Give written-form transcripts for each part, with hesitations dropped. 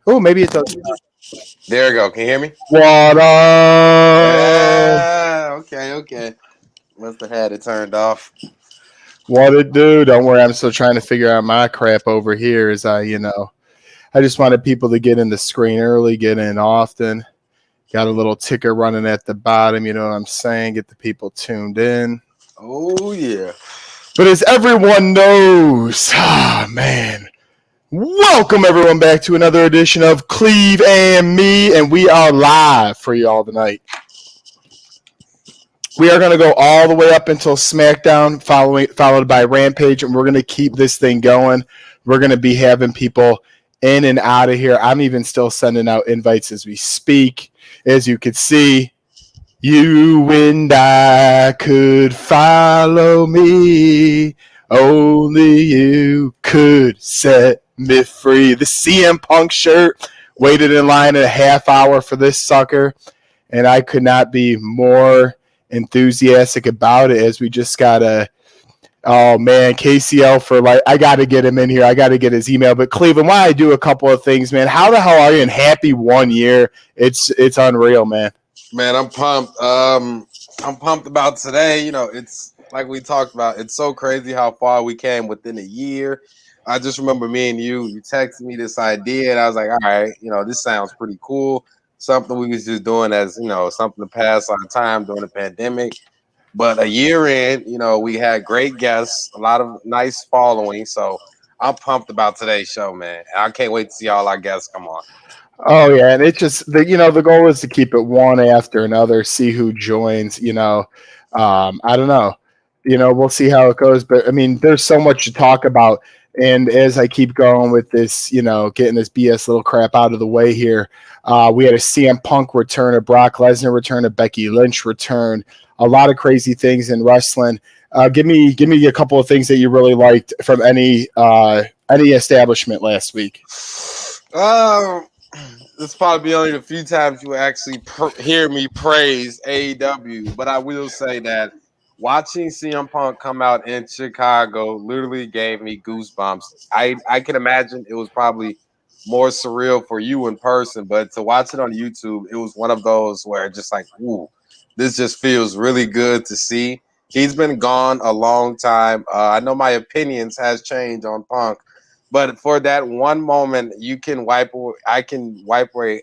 Oh, maybe it does. There we go. Can you hear me? What up? Okay. Must have had it turned off. What it do? Don't worry, I'm still trying to figure out my crap over here. I just wanted people to get in the screen early, get in often. Got a little ticker running at the bottom. You know what I'm saying? Get the people tuned in. Oh yeah. But as everyone knows, man. Welcome everyone back to another edition of Cleve and Me, and we are live for y'all tonight. We are going to go all the way up until Smackdown, followed by Rampage, and we're going to keep this thing going. We're going to be having people in and out of here. I'm even still sending out invites as we speak. As you can see, you and I could follow me. Only you could set me free. The CM Punk shirt. Waited in line a half hour for this sucker, and I could not be more enthusiastic about it. As we just gotta, oh man, KCL for I gotta get him in here. I gotta get his email. But Cleveland, why I do a couple of things, man. How the hell are you? And happy 1 year. It's unreal, man. Man, I'm pumped. I'm pumped about today. It's like we talked about. It's so crazy how far we came within a year. I just remember me and you texted me this idea, and I was like, all right, this sounds pretty cool. Something we was just doing as, something to pass our time during the pandemic. But a year in, we had great guests, a lot of nice following. So I'm pumped about today's show, man. I can't wait to see all our guests come on. Oh yeah, and it just the goal is to keep it one after another, see who joins. I don't know. We'll see how it goes, but I mean, there's so much to talk about. And as I keep going with this, getting this BS little crap out of the way here, we had a CM Punk return, a Brock Lesnar return, a Becky Lynch return, a lot of crazy things in wrestling. Give me a couple of things that you really liked from any establishment last week. This probably only the few times you actually hear me praise AEW, but I will say that watching CM Punk come out in Chicago literally gave me goosebumps. I can imagine it was probably more surreal for you in person, but to watch it on YouTube, it was one of those where just like, ooh, this just feels really good to see. He's been gone a long time. I know my opinions has changed on Punk, but for that one moment, I can wipe away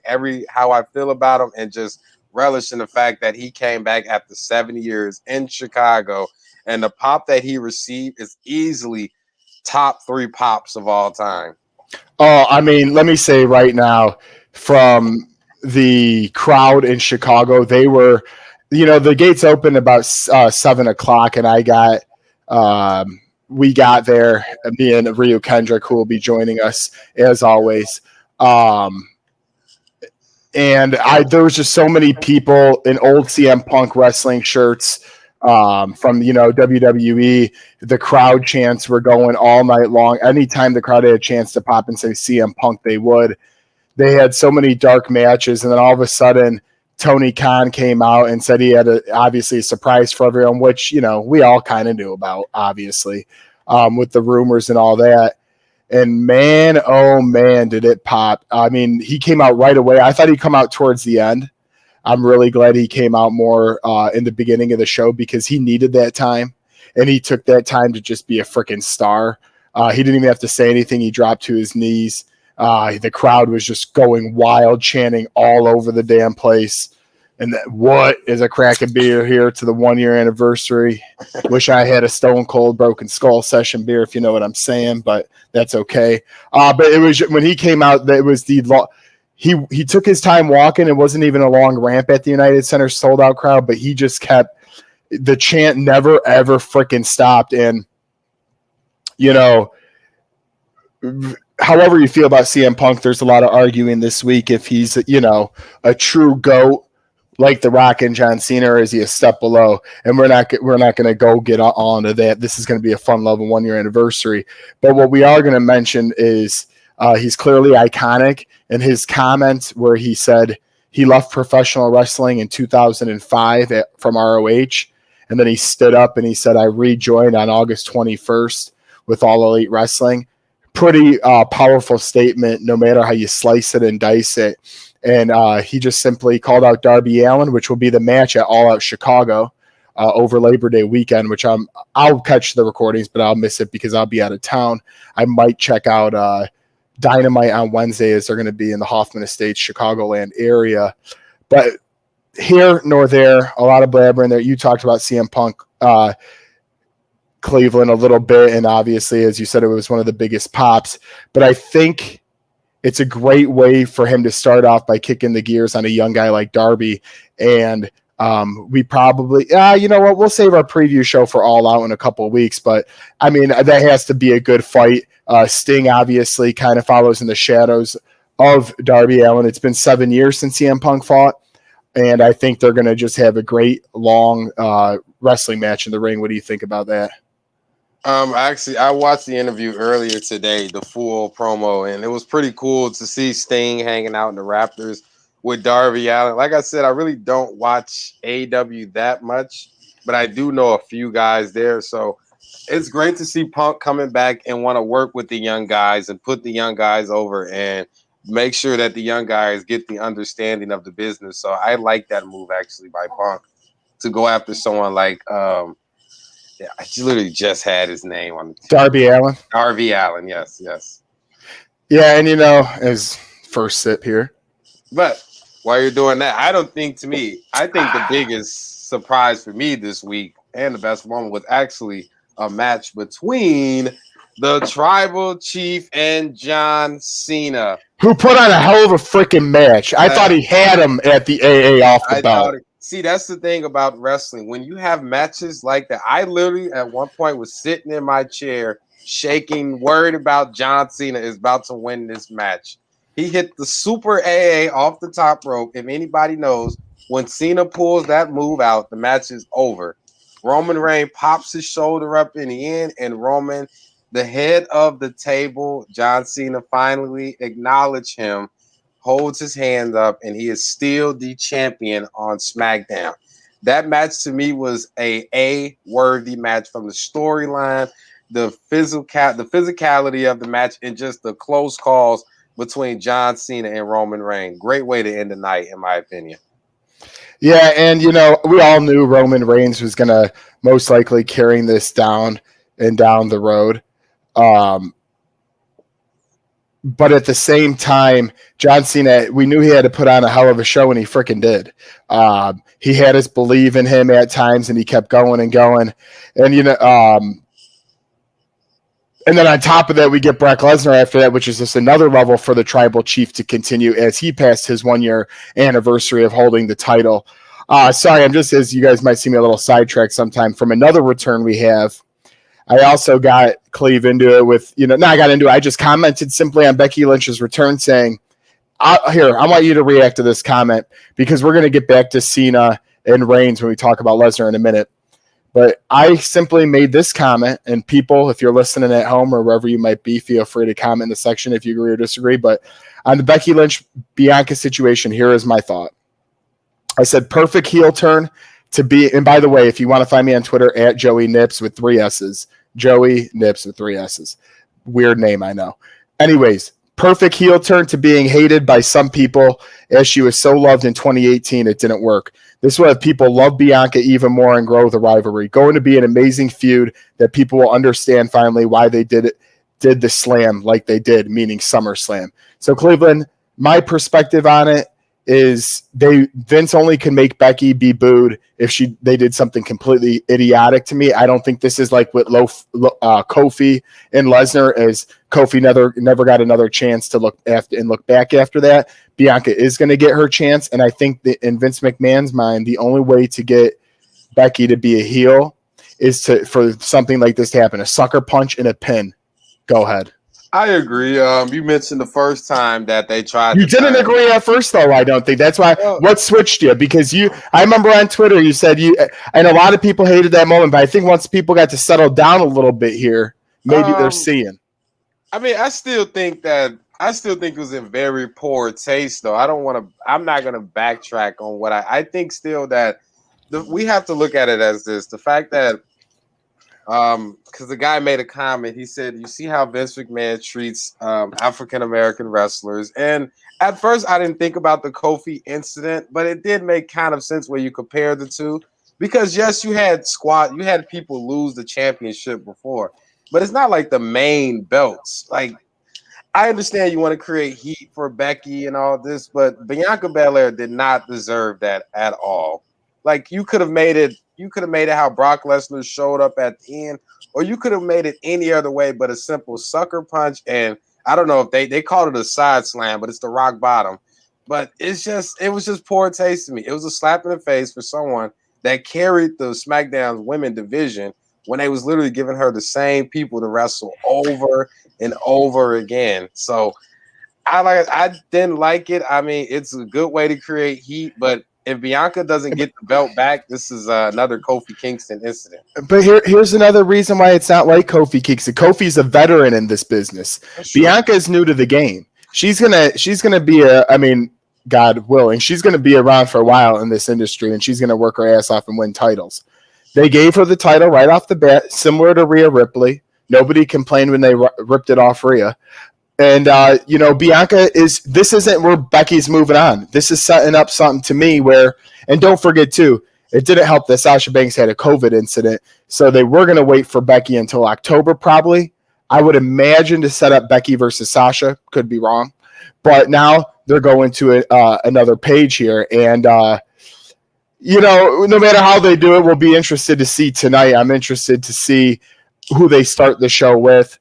how I feel about him and just relish in the fact that he came back after 7 years in Chicago, and the pop that he received is easily top 3 pops of all time. Oh, I mean, let me say right now, from the crowd in Chicago, they were, the gates opened about 7 o'clock, and we got there. Me and Ryu Kendrick, who will be joining us as always. And there was just so many people in old CM Punk wrestling shirts from WWE. The crowd chants were going all night long. Anytime the crowd had a chance to pop and say CM Punk, they would. They had so many dark matches, and then all of a sudden, Tony Khan came out and said he had obviously a surprise for everyone, which we all kind of knew about, obviously, with the rumors and all that. And man, oh man, did it pop. I mean, he came out right away. I thought he'd come out towards the end. I'm really glad he came out more in the beginning of the show because he needed that time. And he took that time to just be a freaking star. He didn't even have to say anything. He dropped to his knees. The crowd was just going wild, chanting all over the damn place. And what is a crack of beer here to the 1 year anniversary? Wish I had a Stone Cold Broken Skull session beer, if you know what I'm saying, but that's okay. But it was when he came out, that was he took his time walking. It wasn't even a long ramp at the United Center sold out crowd, but he just kept the chant never ever freaking stopped. And however you feel about CM Punk, there's a lot of arguing this week if he's a true GOAT like The Rock and John Cena, or is he a step below? And we're not going to go get on to that. This is going to be a fun level 1 year anniversary. But what we are going to mention is he's clearly iconic. And his comment where he said he left professional wrestling in 2005 from ROH, and then he stood up and he said, "I rejoined on August 21st with All Elite Wrestling." pretty powerful statement, no matter how you slice it and dice it. And he just simply called out Darby Allin, which will be the match at All Out Chicago over Labor Day weekend, which I'll catch the recordings, but I'll miss it because I'll be out of town. I might check out Dynamite on Wednesday as they're going to be in the Hoffman Estates, Chicagoland area. But here nor there, a lot of blabbering there. You talked about CM Punk, Cleveland a little bit, and obviously, as you said, it was one of the biggest pops. But I think it's a great way for him to start off by kicking the gears on a young guy like Darby. And we probably, you know what, we'll save our preview show for All Out in a couple of weeks. But, I mean, that has to be a good fight. Sting obviously kind of follows in the shadows of Darby Allin. It's been 7 years since CM Punk fought. And I think they're going to just have a great, long wrestling match in the ring. What do you think about that? Actually, I watched the interview earlier today, the full promo, and it was pretty cool to see Sting hanging out in the Raptors with Darby Allin. Like I said, I really don't watch AEW that much, but I do know a few guys there. So it's great to see Punk coming back and want to work with the young guys and put the young guys over and make sure that the young guys get the understanding of the business. So I like that move actually by Punk to go after someone like yeah, I literally just had his name on the team. Darby Allin. Darby Allin, yes. Yeah, and you know, as first sip here. But while you're doing that, I think the biggest surprise for me this week and the best moment was actually a match between the Tribal Chief and John Cena. Who put on a hell of a freaking match. I thought he had him at the AA off the belt. See, that's the thing about wrestling. When you have matches like that, I literally at one point was sitting in my chair, shaking, worried about John Cena is about to win this match. He hit the super AA off the top rope. If anybody knows, when Cena pulls that move out, the match is over. Roman Reigns pops his shoulder up in the end, and Roman, the head of the table, John Cena, finally acknowledged him, holds his hand up, and he is still the champion on SmackDown. That match to me was a worthy match from the storyline, the physicality of the match, and just the close calls between John Cena and Roman Reigns. Great way to end the night, in my opinion. Yeah, and you know, we all knew Roman Reigns was going to most likely carrying this down the road. But at the same time, John Cena, we knew he had to put on a hell of a show, and he freaking did. He had us believe in him at times, and he kept going and going. And, you know, and then on top of that, we get Brock Lesnar after that, which is just another level for the Tribal Chief to continue as he passed his 1 year anniversary of holding the title. Sorry, I'm just, as you guys might see me a little sidetracked sometime from another return we have. I also got Cleve into it with, I just commented simply on Becky Lynch's return saying, I want you to react to this comment because we're going to get back to Cena and Reigns when we talk about Lesnar in a minute. But I simply made this comment, and people, if you're listening at home or wherever you might be, feel free to comment in the section if you agree or disagree. But on the Becky Lynch-Bianca situation, here is my thought. I said perfect heel turn to be, and by the way, if you want to find me on Twitter, at Joey Nips with 3 S's. Joey Nips with 3 S's. Weird name, I know. Anyways, perfect heel turn to being hated by some people as she was so loved in 2018. It didn't work. This will have people love Bianca even more and grow the rivalry. Going to be an amazing feud that people will understand finally why they did the slam like they did, meaning SummerSlam. So Cleveland, my perspective on it is Vince only can make Becky be booed if they did something completely idiotic to me. I don't think this is like with Kofi and Lesnar, as Kofi never got another chance to look back after that. Bianca is going to get her chance, and I think that in Vince McMahon's mind, the only way to get Becky to be a heel is for something like this to happen, a sucker punch and a pin. Go ahead. I agree. You mentioned the first time that they tried. You didn't agree at first, though. I don't think that's why. What switched you? Because I remember on Twitter you said and a lot of people hated that moment. But I think once people got to settle down a little bit here, maybe they're seeing. I mean, I still think it was in very poor taste, though. I'm not going to backtrack on what I think. Still, that we have to look at it as this: the fact that Because the guy made a comment. He said, "You see how Vince McMahon treats African American wrestlers." And at first, I didn't think about the Kofi incident, but it did make kind of sense where you compare the two. Because yes, you had people lose the championship before, but it's not like the main belts. Like I understand you want to create heat for Becky and all this, but Bianca Belair did not deserve that at all. Like you could have made it how Brock Lesnar showed up at the end, or you could have made it any other way but a simple sucker punch. And I don't know if they called it a side slam, but it's the rock bottom. But it was just poor taste to me. It was a slap in the face for someone that carried the SmackDown women division when they was literally giving her the same people to wrestle over and over again. So I didn't like it. I mean, it's a good way to create heat, but if Bianca doesn't get the belt back, this is another Kofi Kingston incident. But here's another reason why it's not like Kofi Kingston. Kofi's a veteran in this business. Bianca is new to the game. She's gonna be God willing, she's gonna be around for a while in this industry, and she's gonna work her ass off and win titles. They gave her the title right off the bat, similar to Rhea Ripley. Nobody complained when they ripped it off Rhea. And, Bianca this isn't where Becky's moving on. This is setting up something to me where, and don't forget too, it didn't help that Sasha Banks had a COVID incident. So they were going to wait for Becky until October, probably. I would imagine to set up Becky versus Sasha. Could be wrong. But now they're going to another page here. And, no matter how they do it, we'll be interested to see tonight. I'm interested to see who they start the show with.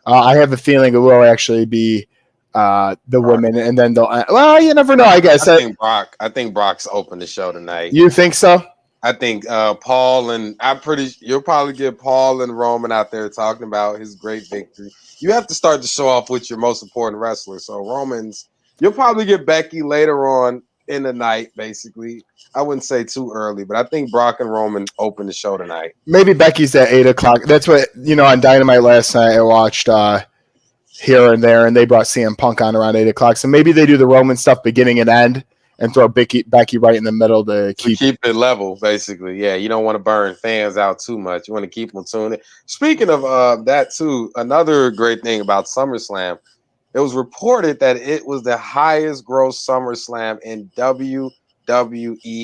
I have a feeling it will actually be the women, and then they'll. Well, you never know. I guess. I think Brock's opened the show tonight. You think so? I think Paul and you'll probably get Paul and Roman out there talking about his great victory. You have to start the show off with your most important wrestler. So you'll probably get Becky later on in the night, basically. I wouldn't say too early, but I think Brock and Roman open the show tonight. Maybe Becky's at 8:00. That's what on Dynamite last night. I watched here and there, and they brought CM Punk on around 8:00. So maybe they do the Roman stuff beginning and end, and throw Becky right in the middle to keep it level. Basically, yeah. You don't want to burn fans out too much. You want to keep them tuned in. Speaking of that too, another great thing about SummerSlam, it was reported that it was the highest gross SummerSlam in WWE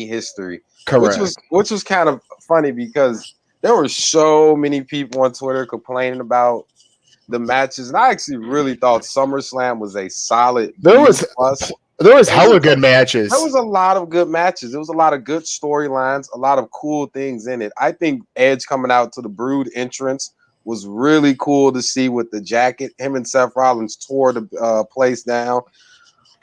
history. Correct. Which was kind of funny because there were so many people on Twitter complaining about the matches, and I actually really thought SummerSlam was a solid. There was hella good matches. There was a lot of good matches. There was a lot of good storylines, a lot of cool things in it. I think Edge coming out to the Brood entrance was really cool to see with the jacket. Him and Seth Rollins tore the place down.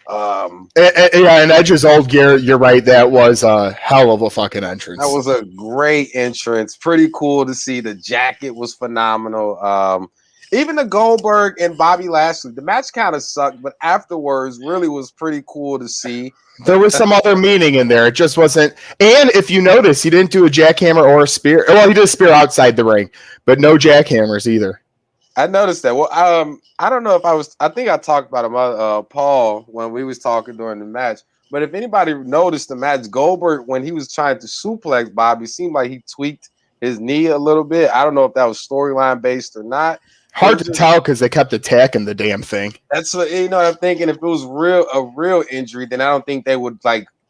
And Edge's old gear, you're right, that was a hell of a fucking entrance. That was a great entrance. Pretty cool to see. The jacket was phenomenal. Even the Goldberg and Bobby Lashley, the match kind of sucked, but afterwards really was pretty cool to see. There was some other meaning in there. It just wasn't. And if you notice, he didn't do a jackhammer or a spear. Well, he did a spear outside the ring, but no jackhammers either. I noticed that. Well, I don't know if I think I talked about him, Paul, when we was talking during the match. But if anybody noticed the match, Goldberg, when he was trying to suplex Bobby, seemed like he tweaked his knee a little bit. I don't know if that was storyline based or not. Hard to tell because they kept attacking the damn thing. That's what I'm thinking. If it was a real injury, then I don't think they would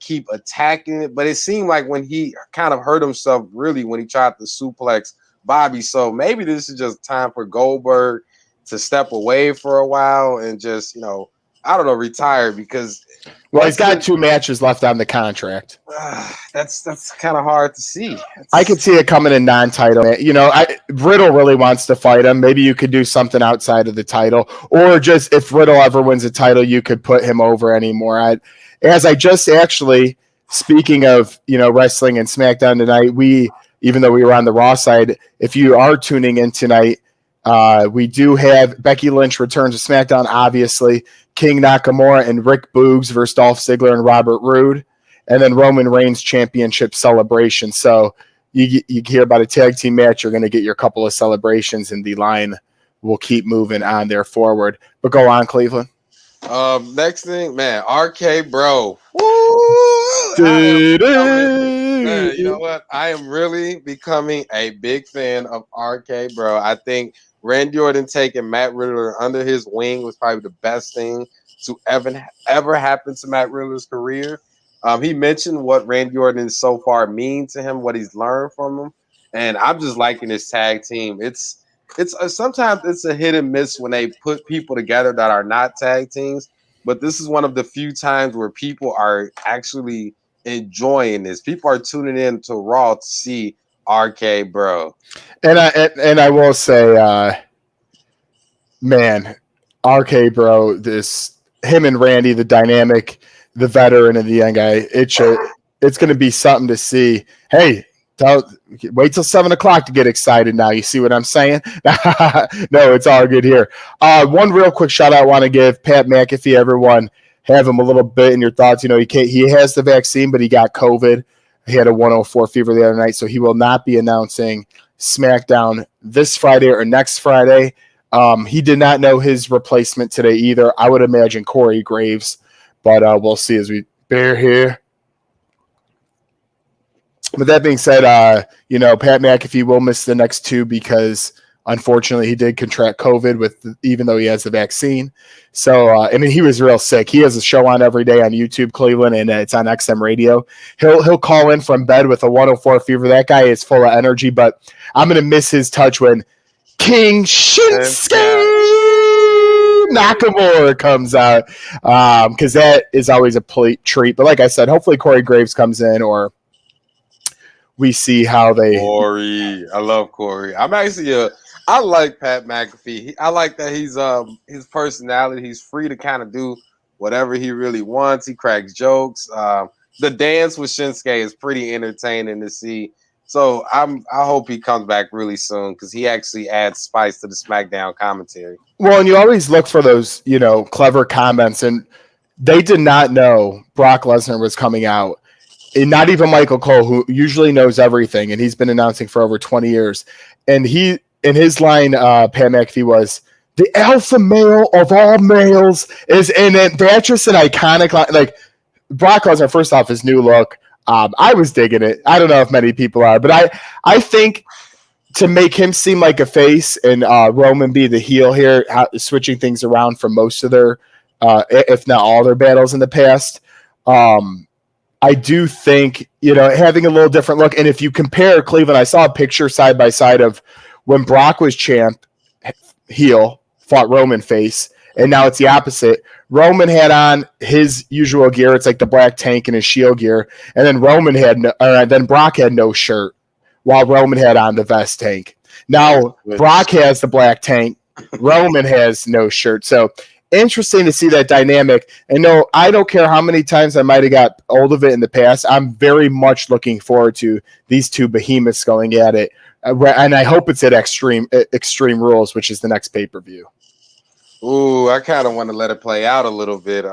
keep attacking it. But it seemed like when he kind of hurt himself really when he tried to suplex Bobby. So maybe this is just time for Goldberg to step away for a while and just, retire because. Well, he's got 2 matches left on the contract. That's kind of hard to see. I could see it coming in non-title. Riddle really wants to fight him. Maybe you could do something outside of the title, or just if Riddle ever wins a title, you could put him over anymore. Speaking of wrestling and SmackDown tonight, even though we were on the Raw side, if you are tuning in tonight, we do have Becky Lynch returns to SmackDown, obviously. King Nakamura and Rick Boogs versus Dolph Ziggler and Robert Roode. And then Roman Reigns championship celebration. So you hear about a tag team match, you're going to get your couple of celebrations, and the line will keep moving on there forward. But go on, Cleveland. Next thing, man, RK Bro. Woo! Man, you know what? I am really becoming a big fan of RK, bro. I think Randy Orton taking Matt Riddler under his wing was probably the best thing to ever happen to Matt Riddler's career. He mentioned what Randy Orton so far mean to him, what he's learned from him, and I'm just liking this tag team. It's sometimes it's a hit and miss when they put people together that are not tag teams, but this is one of the few times where people are actually enjoying this. People are tuning in to Raw to see RK, bro. And I will say, man, RK, bro, this him and Randy, the dynamic, the veteran and the young guy, it's going to be something to see. Hey, wait till 7:00 to get excited. Now you see what I'm saying? No, it's all good here. One real quick shout out I want to give Pat McAfee. Everyone, have him a little bit in your thoughts. You know, he has the vaccine, but he got COVID. He had a 104 fever the other night, so he will not be announcing Smackdown this Friday or next Friday. He did not know his replacement today either. I would imagine Corey Graves, but we'll see as we bear here. With that being said, you know, Pat McAfee will miss the next two because unfortunately he did contract COVID even though he has the vaccine. So, I mean, he was real sick. He has a show on every day on YouTube, Cleveland, and it's on XM radio. He'll call in from bed with a 104 fever. That guy is full of energy, but I'm going to miss his touch when King Shinsuke Nakamura comes out because that is always a treat. But like I said, hopefully Corey Graves comes in or we see how they. Corey, I love Corey. I like Pat McAfee. I like that he's his personality. He's free to kind of do whatever he really wants. He cracks jokes. The dance with Shinsuke is pretty entertaining to see. So I hope he comes back really soon because he actually adds spice to the SmackDown commentary. Well, and you always look for those, you know, clever comments, and they did not know Brock Lesnar was coming out. And not even Michael Cole, who usually knows everything, and he's been announcing for over 20 years. And his line, Pat McAfee, was, the alpha male of all males is in it. That's just an iconic line. Like, Brock Lesnar, first off, his new look, I was digging it. I don't know if many people are, but I think to make him seem like a face and Roman be the heel here, switching things around for most of their, if not all their battles in the past, I do think, you know, having a little different look. And if you compare Cleveland, I saw a picture side by side of when Brock was champ, heel, fought Roman face, and now it's the opposite. Roman had on his usual gear. It's like the black tank and his shield gear. And then then Brock had no shirt while Roman had on the vest tank. Now Brock has the black tank. Roman has no shirt. So interesting to see that dynamic. And no, I don't care how many times I might have got old of it in the past. I'm very much looking forward to these two behemoths going at it. And I hope it's at Extreme Rules, which is the next pay-per-view. Ooh, I kind of want to let it play out a little bit.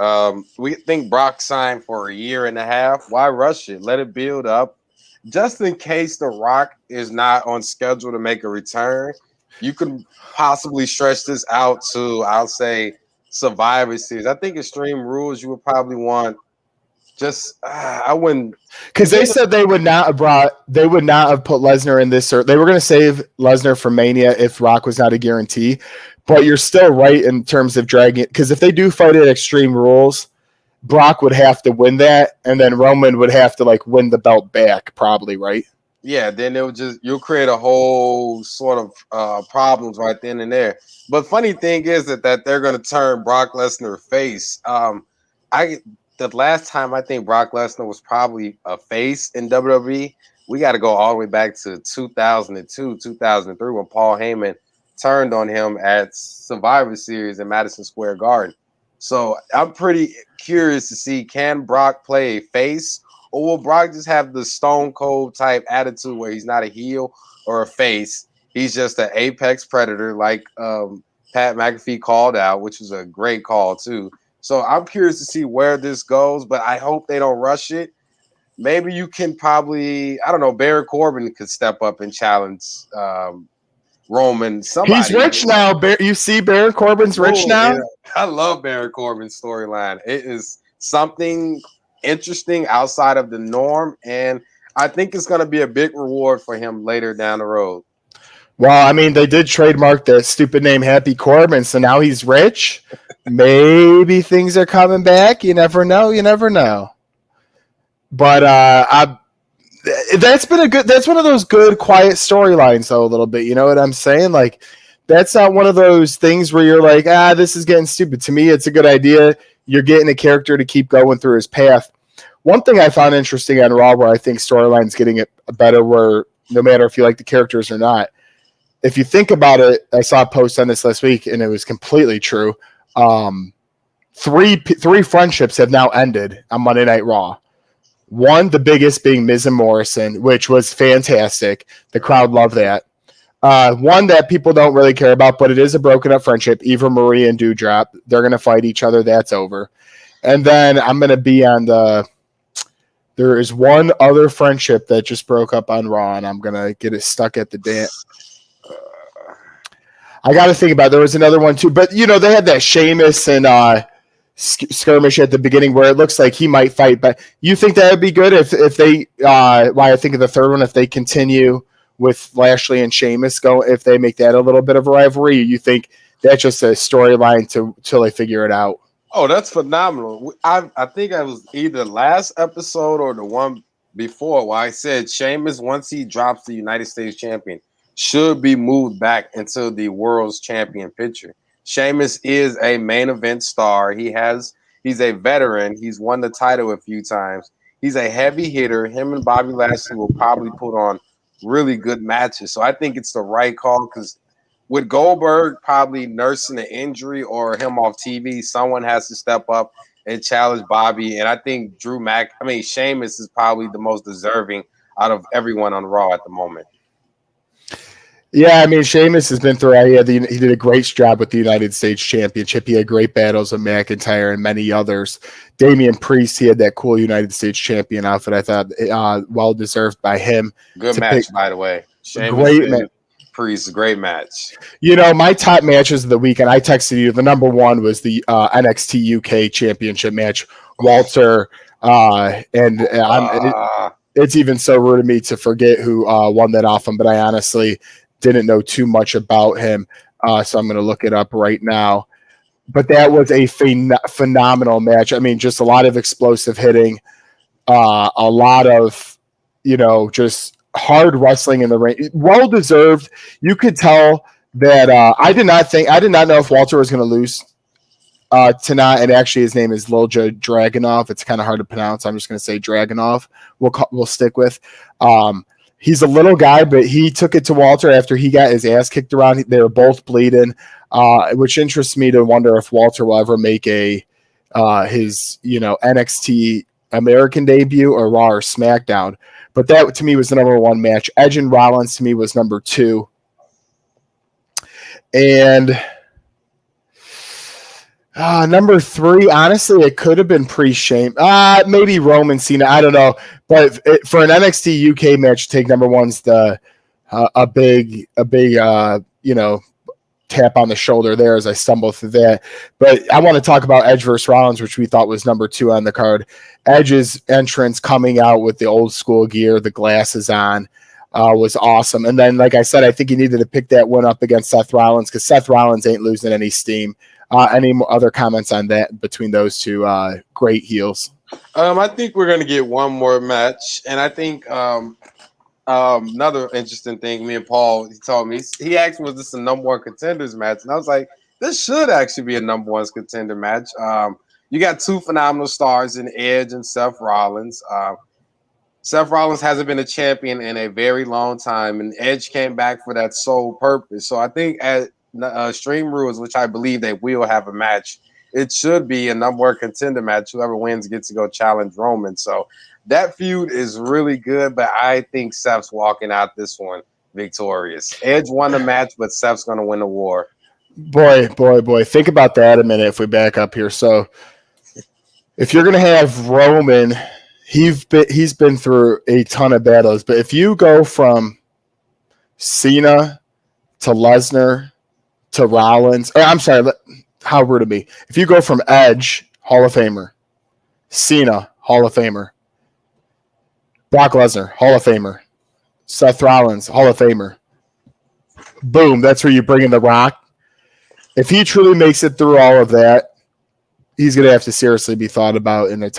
We think Brock signed for a year and a half. Why rush it? Let it build up. Just in case The Rock is not on schedule to make a return, you could possibly stretch this out to, I'll say, Survivor Series. I think Extreme Rules you would probably want. Just I wouldn't, because they said they would not have put Lesnar in this, or they were going to save Lesnar for Mania if Rock was not a guarantee. But you're still right in terms of dragging it, because if they do fight at Extreme Rules, Brock would have to win that, and then Roman would have to like win the belt back, probably, right? Yeah, then you'll create a whole sort of problems right then and there. But funny thing is that they're going to turn Brock Lesnar face. The last time I think Brock Lesnar was probably a face in WWE, we got to go all the way back to 2002, 2003 when Paul Heyman turned on him at Survivor Series in Madison Square Garden. So I'm pretty curious to see, can Brock play a face, or will Brock just have the Stone Cold type attitude where he's not a heel or a face? He's just an apex predator like Pat McAfee called out, which was a great call too. So I'm curious to see where this goes, but I hope they don't rush it. Maybe you can probably, I don't know, Baron Corbin could step up and challenge Roman. Somebody. He's rich now. You see Baron Corbin's rich now? Yeah. I love Baron Corbin's storyline. It is something interesting outside of the norm, and I think it's going to be a big reward for him later down the road. Well, I mean, they did trademark the stupid name Happy Corbin, so now he's rich. Maybe things are coming back. You never know. You never know. But that's one of those good, quiet storylines, though, a little bit. You know what I'm saying? Like, that's not one of those things where you're like, this is getting stupid. To me, it's a good idea. You're getting a character to keep going through his path. One thing I found interesting on Raw, where I think storyline's getting it better, where no matter if you like the characters or not, if you think about it, I saw a post on this last week, and it was completely true. Three friendships have now ended on Monday Night Raw. One, the biggest, being Miz and Morrison, which was fantastic. The crowd loved that. One that people don't really care about, but it is a broken up friendship. Eva Marie and Doudrop, they're going to fight each other. That's over. And then I'm going to be on there is one other friendship that just broke up on Raw, and I'm going to get it stuck at the dance. I got to think about it. There was another one too, but they had that Sheamus and skirmish at the beginning where it looks like he might fight. But you think that would be good if they? Why I think of the third one, if they continue with Lashley and Sheamus, if they make that a little bit of a rivalry, you think that's just a storyline till they figure it out? Oh, that's phenomenal. I think I was either last episode or the one before where I said Sheamus, once he drops the United States champion, should be moved back into the world's champion picture. Sheamus is a main event star. He's a veteran. He's won the title a few times. He's a heavy hitter. Him and Bobby Lashley will probably put on really good matches. So I think it's the right call, because with Goldberg probably nursing an injury or him off TV, someone has to step up and challenge Bobby. And I think Sheamus is probably the most deserving out of everyone on Raw at the moment. Yeah, I mean, Sheamus has been through. He did a great job with the United States Championship. He had great battles with McIntyre and many others. Damian Priest, he had that cool United States Champion outfit. I thought well deserved by him. Good match, by the way. Sheamus and Priest, great match. My top matches of the weekend, I texted you. The number one was the NXT UK Championship match. Walter it's even so rude of me to forget who won that off him, but I honestly didn't know too much about him, so I'm going to look it up right now. But that was a phenomenal match. I mean, just a lot of explosive hitting, a lot of, just hard wrestling in the ring. Well deserved. You could tell that I did not know if Walter was going to lose tonight, and actually his name is Lilja Dragunov. It's kind of hard to pronounce. I'm just going to say Dragunov. We'll stick with. He's a little guy, but he took it to Walter after he got his ass kicked around. They were both bleeding, which interests me to wonder if Walter will ever make his NXT American debut or Raw or SmackDown. But that to me was the number one match. Edge and Rollins to me was number two, and number three, honestly, it could have been pre-Shame. Maybe Roman Cena. I don't know. But for an NXT UK match, take number one's a big tap on the shoulder there as I stumble through that. But I want to talk about Edge versus Rollins, which we thought was number two on the card. Edge's entrance coming out with the old school gear, the glasses on, was awesome. And then, like I said, I think he needed to pick that one up against Seth Rollins, because Seth Rollins ain't losing any steam. Any other comments on that between those two great heels? I think we're going to get one more match. And I think another interesting thing, me and Paul, he told me, he asked me, was this a number one contenders match? And I was like, this should actually be a number one contender match. You got two phenomenal stars in Edge and Seth Rollins. Seth Rollins hasn't been a champion in a very long time, and Edge came back for that sole purpose. So I think at Extreme Rules, which I believe they will have a match, it should be a number one contender match. Whoever wins gets to go challenge Roman. So that feud is really good, but I think Seth's walking out this one victorious. Edge won the match, but Seth's going to win the war. Boy. Think about that a minute if we back up here. So if you're going to have Roman, he's been through a ton of battles, but if you go from Cena to Lesnar to Rollins, I'm sorry, how rude of me. If you go from Edge, Hall of Famer, Cena, Hall of Famer, Brock Lesnar, Hall of Famer. Seth Rollins, Hall of Famer. Boom, that's where you bring in The Rock. If he truly makes it through all of that, he's going to have to seriously be thought about in a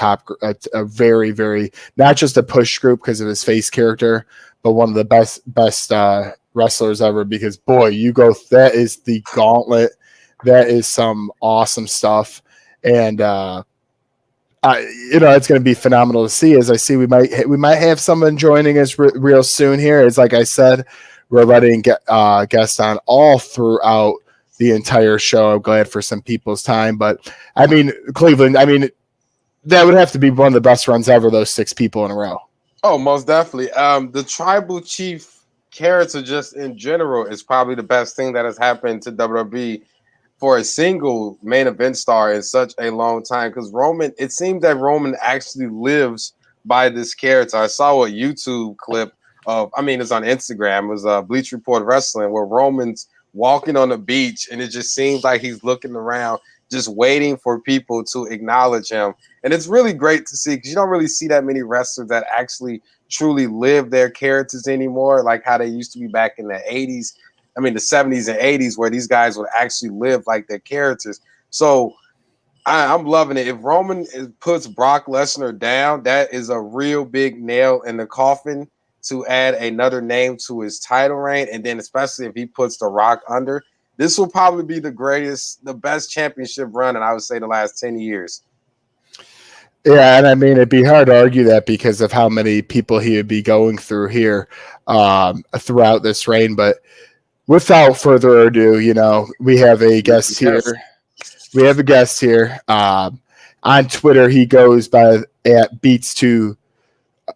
very, very, not just a push group because of his face character, but one of the best wrestlers ever. Because boy, that is the gauntlet. That is some awesome stuff, and it's going to be phenomenal to see. As I see, we might have someone joining us real soon here. As like I said, we're letting guests on all throughout the entire show. I'm glad for some people's time, but I mean, Cleveland, that would have to be one of the best runs ever, those 6 people in a row. Oh, most definitely. The tribal chief character just in general is probably the best thing that has happened to WWE for a single main event star in such a long time. Because Roman, it seems that Roman actually lives by this character. I saw a YouTube clip it's on Instagram. It was Bleach Report Wrestling where Roman's walking on the beach, and it just seems like he's looking around, just waiting for people to acknowledge him. And it's really great to see because you don't really see that many wrestlers that actually truly live their characters anymore, like how they used to be back in the 80s. The 70s and 80s, where these guys would actually live like their characters. So I'm loving it. If Roman puts Brock Lesnar down, that is a real big nail in the coffin to add another name to his title reign. And then especially if he puts The Rock under, this will probably be the best championship run in, I would say, the last 10 years. Yeah, and it'd be hard to argue that because of how many people he would be going through here throughout this reign. But without further ado, we have a guest here. We have a guest here. On Twitter, he goes by at Beats2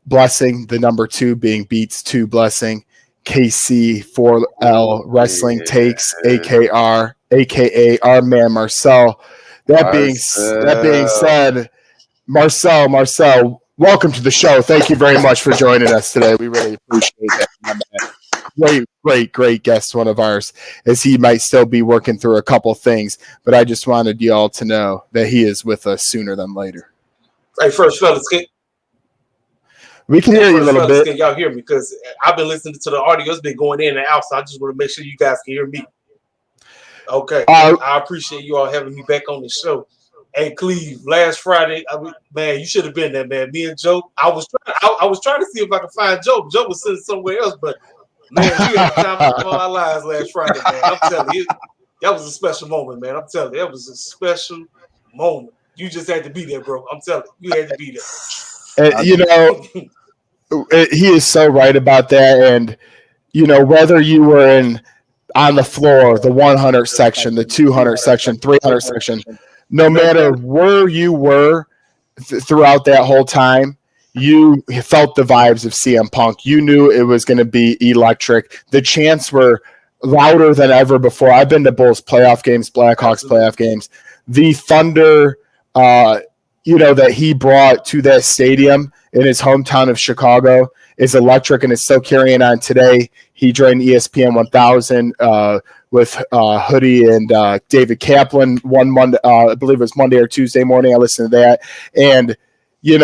Blessing, the number 2 being Beats2 Blessing, KC4L Wrestling Takes, aka our man Marcel. That being said, Marcel, welcome to the show. Thank you very much for joining us today. We really appreciate that. Great guest, one of ours, as he might still be working through a couple things, but I just wanted you all to know that he is with us sooner than later. Hey, first fellas, we can hear you a little bit. Can y'all hear me? Because I've been listening to the audio. It's been going in and out, so I just want to make sure you guys can hear me. Okay. I appreciate you all having me back on the show. Hey, Cleve, last Friday, man, you should have been there, man. Me and Joe, I was trying to see if I could find Joe. Joe was sitting somewhere else, but man, we had the time of our lives last Friday, man. I'm telling you, that was a special moment, man. I'm telling you, that was a special moment. You just had to be there, bro. I'm telling you, you had to be there. He is so right about that. And, whether you were on the floor, the 100 section, the 200 section, 300 section, no matter where you were throughout that whole time, you felt the vibes of CM Punk. You knew it was going to be electric. The chants were louder than ever before. I've been to Bulls playoff games, Blackhawks playoff games. The thunder, that he brought to that stadium in his hometown of Chicago is electric, and it's still carrying on today. He joined ESPN 1000 with Hoodie and David Kaplan one Monday, I believe it was Monday or Tuesday morning. I listened to that, and you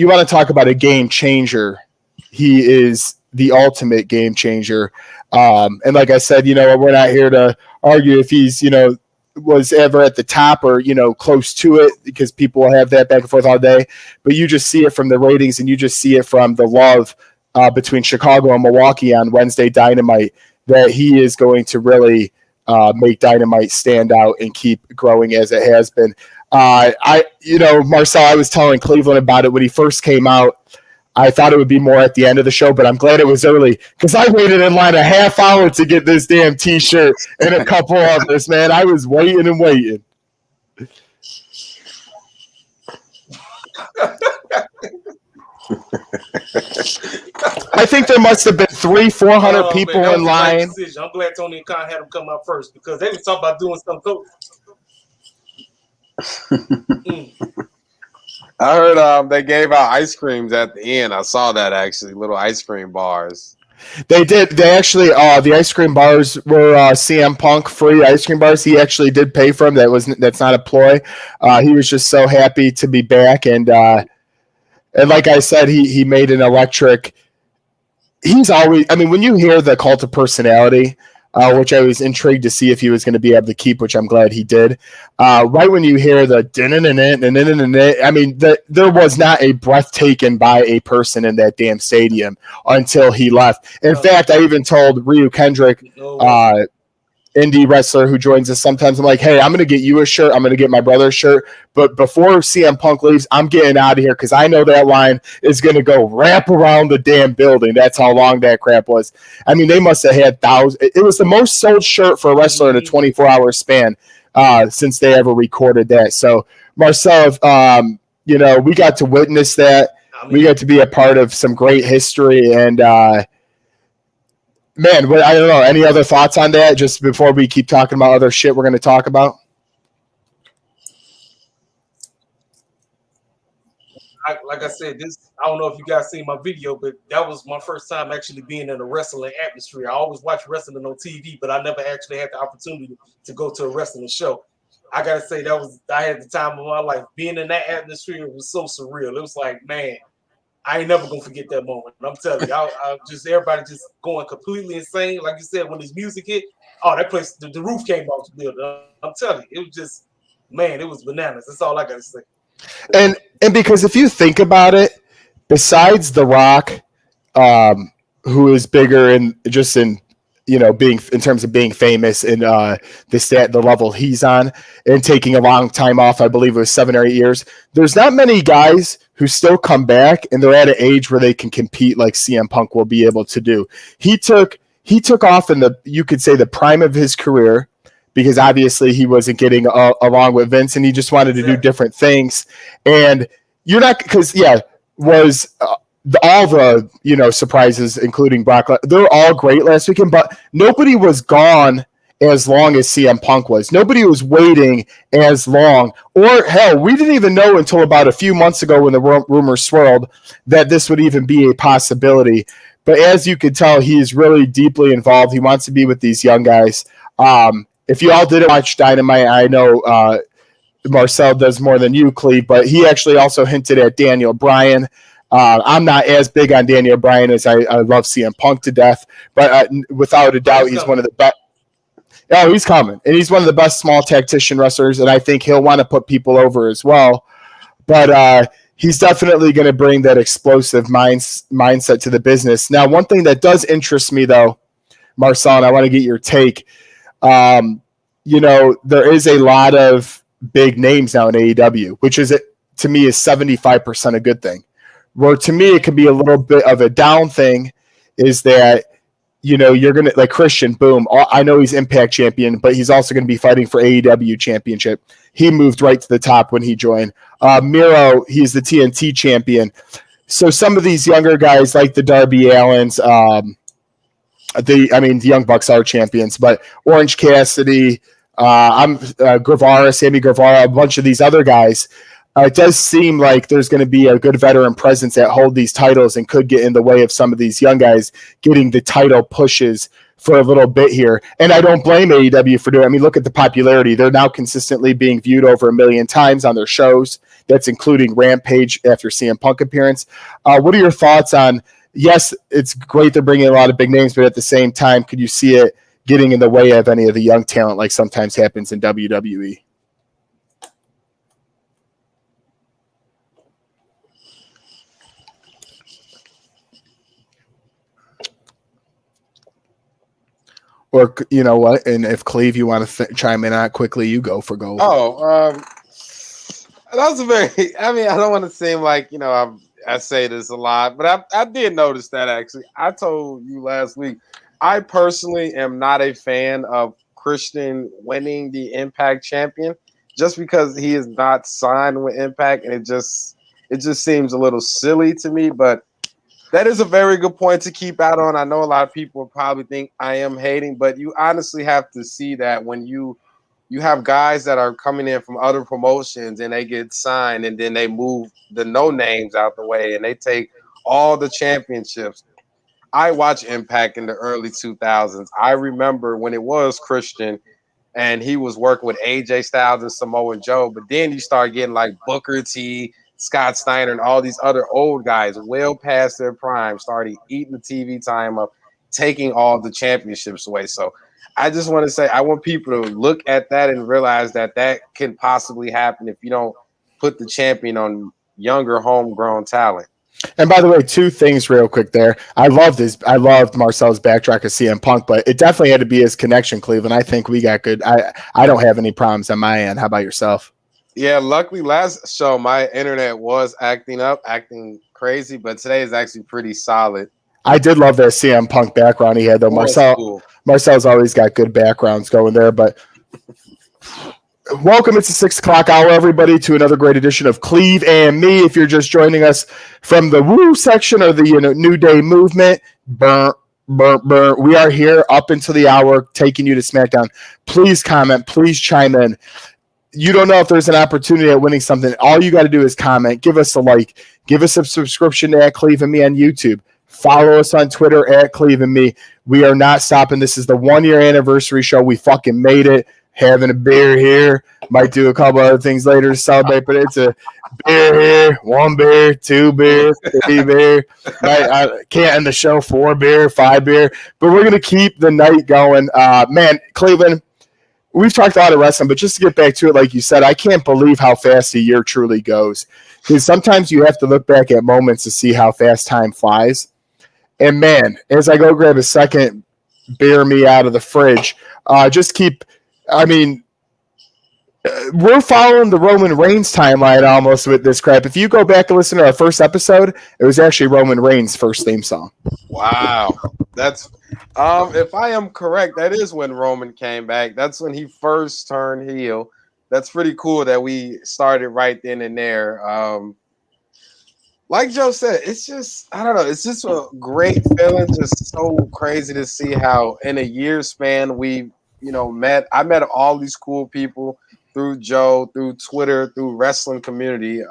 want to talk about a game changer. He is the ultimate game changer. And like I said, we're not here to argue if he's was ever at the top or close to it, because people will have that back and forth all day, but you just see it from the ratings, and you just see it from the love between Chicago and Milwaukee on Wednesday Dynamite, that he is going to really make Dynamite stand out and keep growing as it has been. Marcel, I was telling Cleveland about it when he first came out. I thought it would be more at the end of the show, but I'm glad it was early, because I waited in line a half hour to get this damn T-shirt and a couple others, man. I was waiting and waiting. I think there must have been 300-400 people in line. I'm glad Tony Khan had him come out first, because they was talking about doing something. I heard they gave out ice creams at the end. I saw that, actually, little ice cream bars. They did. They actually, the ice cream bars were CM Punk free ice cream bars. He actually did pay for them. That's not a ploy. He was just so happy to be back, and And like I said, he made an electric. He's always. I mean, when you hear the Cult of Personality, which I was intrigued to see if he was going to be able to keep, which I'm glad he did. Right when you hear the, I mean, there was not a breath taken by a person in that damn stadium until he left. In fact, I even told Ryu Kendrick, indie wrestler who joins us sometimes, I'm like, hey, I'm going to get you a shirt. I'm going to get my brother a shirt. But before CM Punk leaves, I'm getting out of here because I know that line is going to go wrap around the damn building. That's how long that crap was. I mean, they must have had thousands. It was the most sold shirt for a wrestler in a 24-hour span since they ever recorded that. So, Marcel, we got to witness that. We got to be a part of some great history. And, man, I don't know. Any other thoughts on that just before we keep talking about other shit we're going to talk about? Like I said, I don't know if you guys seen my video, but that was my first time actually being in a wrestling atmosphere. I always watch wrestling on TV, but I never actually had the opportunity to go to a wrestling show. I got to say, I had the time of my life. Being in that atmosphere was so surreal. It was like, man, I ain't never gonna forget that moment. I'm telling you, I just everybody just going completely insane. Like you said, when this music hit, that place, the roof came off the building. I'm telling you, it was just, man, it was bananas. That's all I gotta say. And because if you think about it, besides The Rock, who is bigger in being in terms of being famous and the level he's on and taking a long time off, I believe it was 7 or 8 years. There's not many guys who still come back and they're at an age where they can compete like CM Punk will be able to do. He took off in you could say the prime of his career because obviously he wasn't getting along with Vince and he just wanted to do different things. And you're not because was. All the surprises, including Brock, they're all great last weekend, but nobody was gone as long as CM Punk was. Nobody was waiting as long. Or hell, we didn't even know until about a few months ago when the rumors swirled that this would even be a possibility. But as you could tell, he is really deeply involved. He wants to be with these young guys. If you all didn't watch Dynamite, I know Marcel does more than you, Cleve, but he actually also hinted at Daniel Bryan. I'm not as big on Daniel Bryan as I love CM Punk to death, but without a doubt, he's one of the best. Oh, he's coming, and he's one of the best small tactician wrestlers, and I think he'll want to put people over as well. But he's definitely going to bring that explosive mindset to the business. Now, one thing that does interest me, though, Marcel, and I want to get your take. There is a lot of big names now in AEW, which is to me is 75% a good thing. Where to me it could be a little bit of a down thing is that you're gonna like Christian, boom. I know he's Impact champion, but he's also going to be fighting for AEW championship. He moved right to the top when he joined. Miro, he's the TNT champion. So some of these younger guys like the Darby Allins, the Young Bucks are champions, but Orange Cassidy, Sammy Guevara, a bunch of these other guys. It does seem like there's going to be a good veteran presence that hold these titles and could get in the way of some of these young guys getting the title pushes for a little bit here. And I don't blame AEW for doing it. I mean, look at the popularity. They're now consistently being viewed over 1 million times on their shows. That's including Rampage after CM Punk appearance. What are your thoughts on, yes, it's great they're bringing a lot of big names, but at the same time, could you see it getting in the way of any of the young talent like sometimes happens in WWE? Or you know what? And if Cleve, you want to chime in on it quickly, you go for gold. That was a very. I mean, I don't want to seem like I say this a lot, but I did notice that actually. I told you last week. I personally am not a fan of Christian winning the Impact champion, just because he is not signed with Impact, and it just seems a little silly to me, but. That is a very good point to keep out on. I know a lot of people probably think I am hating, but you honestly have to see that when you have guys that are coming in from other promotions and they get signed and then they move the no names out the way and they take all the championships. I watched Impact in the early 2000s. I remember when it was Christian and he was working with AJ Styles and Samoa Joe, but then you start getting like Booker T, Scott Steiner and all these other old guys, well past their prime, started eating the TV time up, taking all the championships away. So I just want to say, I want people to look at that and realize that can possibly happen if you don't put the champion on younger, homegrown talent. And by the way, two things real quick there. I loved Marcel's backtrack of CM Punk, but it definitely had to be his connection, Cleveland. I think we got good. I don't have any problems on my end. How about yourself? Yeah, luckily last show my internet was acting crazy, but today is actually pretty solid. I did love that CM Punk background he had, though. Marcel's always got good backgrounds going there, but welcome. It's the 6 o'clock hour, everybody, to another great edition of Cleve and Me. If you're just joining us from the Woo section or the New Day movement, burn. We are here up until the hour, taking you to Smackdown. Please comment. Please chime in. You don't know if there's an opportunity at winning something. All you got to do is comment. Give us a like. Give us a subscription to @Cleve and Me on YouTube. Follow us on Twitter @Cleve and Me. We are not stopping. This is the 1-year anniversary show. We fucking made it. Having a beer here. Might do a couple other things later to celebrate, but it's a beer here, 1 beer, 2 beer, 3 beer. I can't end the show 4 beer, 5 beer, but we're going to keep the night going. Man, Cleveland, we've talked a lot of wrestling, but just to get back to it, like you said, I can't believe how fast a year truly goes. Because sometimes you have to look back at moments to see how fast time flies. And man, as I go grab a second beer me out of the fridge, we're following the Roman Reigns timeline almost with this crap. If you go back and listen to our first episode, it was actually Roman Reigns' first theme song. Wow. That's if I am correct, that is when Roman came back. That's when he first turned heel. That's pretty cool that we started right then and there. Like Joe said, it's just, I don't know, it's just a great feeling, just so crazy to see how in a year span we met. I met all these cool people through Joe, through Twitter, through wrestling community,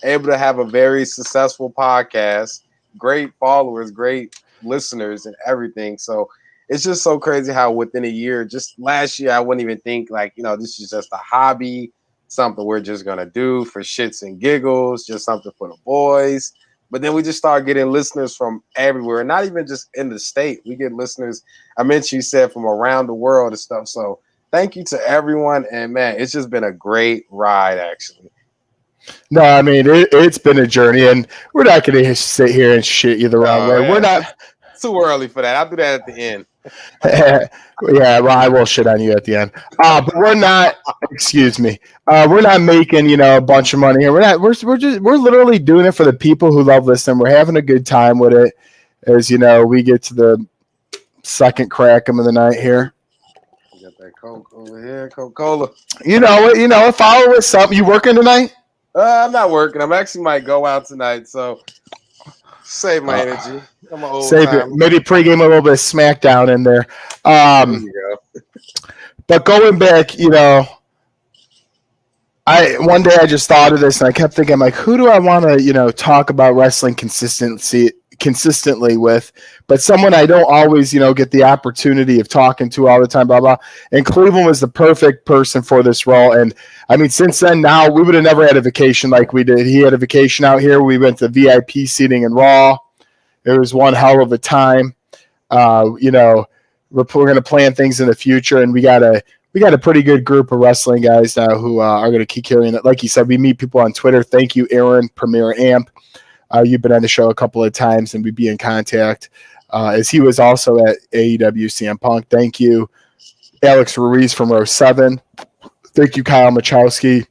able to have a very successful podcast, great followers, great listeners and everything. So it's just so crazy how within a year, just last year, I wouldn't even think this is just a hobby, something we're just going to do for shits and giggles, just something for the boys. But then we just start getting listeners from everywhere, not even just in the state. We get listeners, I mentioned you said, from around the world and stuff. So thank you to everyone. And, man, it's just been a great ride, actually. No, I mean, it's been a journey, and we're not going to sit here and shit you the wrong way. Yeah. We're not – too early for that. I'll do that at the end. Yeah, well, I will shit on you at the end. But we're not. Excuse me. We're not making a bunch of money here. We're literally doing it for the people who love listening. We're having a good time with it. As we get to the second crack of the night here. You got that Coke over here, Coca-Cola. Follow us up. You working tonight? I'm not working. I'm actually might go out tonight, so save my energy. I'm an old save it. Maybe pregame a little bit of Smackdown in there. There you go. But going back, one day I just thought of this and I kept thinking, like, who do I want to, talk about wrestling consistently with? But someone I don't always, get the opportunity of talking to all the time, blah, blah. And Cleveland was the perfect person for this role. And I mean, since then, now we would have never had a vacation like we did. He had a vacation out here. We went to VIP seating in Raw. It was one hell of a time. We're going to plan things in the future, and we got a pretty good group of wrestling guys now who are going to keep carrying it. Like you said, we meet people on Twitter. Thank you, Aaron, Premier Amp. You've been on the show a couple of times, and we'd be in contact. As he was also at AEW CM Punk. Thank you, Alex Ruiz from Row 7. Thank you, Kyle Machowski.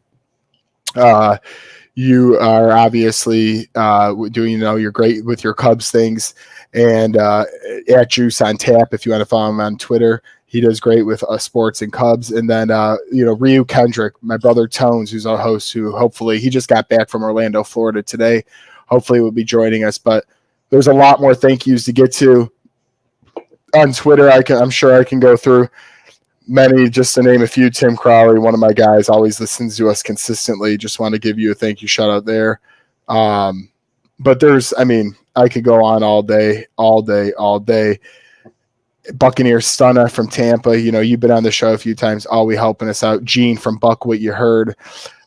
You are obviously doing, you're great with your Cubs things. And at Juice on Tap, if you want to follow him on Twitter, he does great with sports and Cubs. And then, Ryu Kendrick, my brother Tones, who's our host, who hopefully he just got back from Orlando, Florida today. Hopefully will be joining us. But there's a lot more thank yous to get to on Twitter. I'm sure I can go through many, just to name a few. Tim Crowley, one of my guys, always listens to us consistently. Just want to give you a thank you shout out there. But I could go on all day. Buccaneer Stunna from Tampa. You've been on the show a few times, always helping us out. Gene from Buck, what you heard.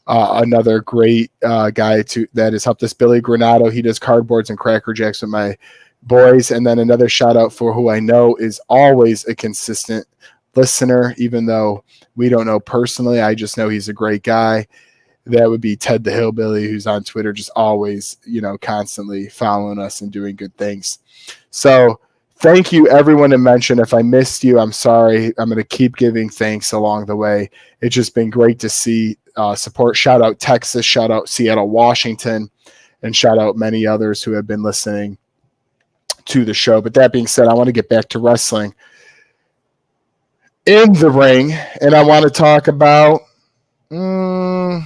another great guy that has helped us. Billy Granado, he does cardboards and Cracker Jacks with my boys. And then another shout out for who I know is always a consistent listener, even though we don't know personally. I just know he's a great guy. That would be Ted the Hillbilly, who's on Twitter, just always, constantly following us and doing good things. So thank you, everyone, to mention. If I missed you, I'm sorry. I'm going to keep giving thanks along the way. It's just been great to see support. Shout out Texas, shout out Seattle, Washington, and shout out many others who have been listening to the show. But that being said, I want to get back to wrestling in the ring, and I want to talk about man,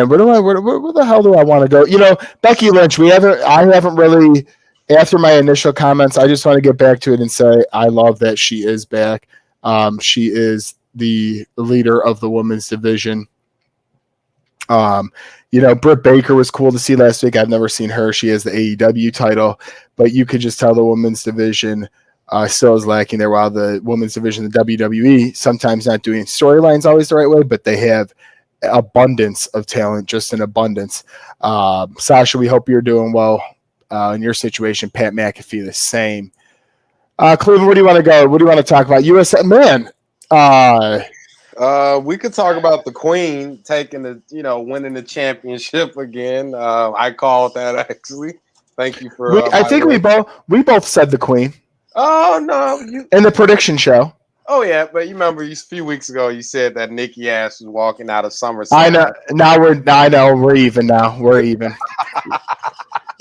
where the hell do I want to go? Becky Lynch, I haven't really, after my initial comments, I just want to get back to it and say I love that she is back. She is the leader of the women's division. Britt Baker was cool to see last week. I've never seen her. She has the AEW title, but you could just tell the women's division still is lacking there, while the women's division, the WWE, sometimes not doing storylines always the right way, but they have abundance of talent, just an abundance. Sasha, we hope you're doing well in your situation. Pat McAfee, the same. Cleve, where do you want to go? What do you want to talk about? USA, man. We could talk about the Queen taking winning the championship again. I called that actually. Thank you for. I think we both said the Queen. Oh no! In the prediction show. Oh yeah, but you remember a few weeks ago you said that Nikki Ash was walking out of Summerslam. I know. I know we're even now. We're even.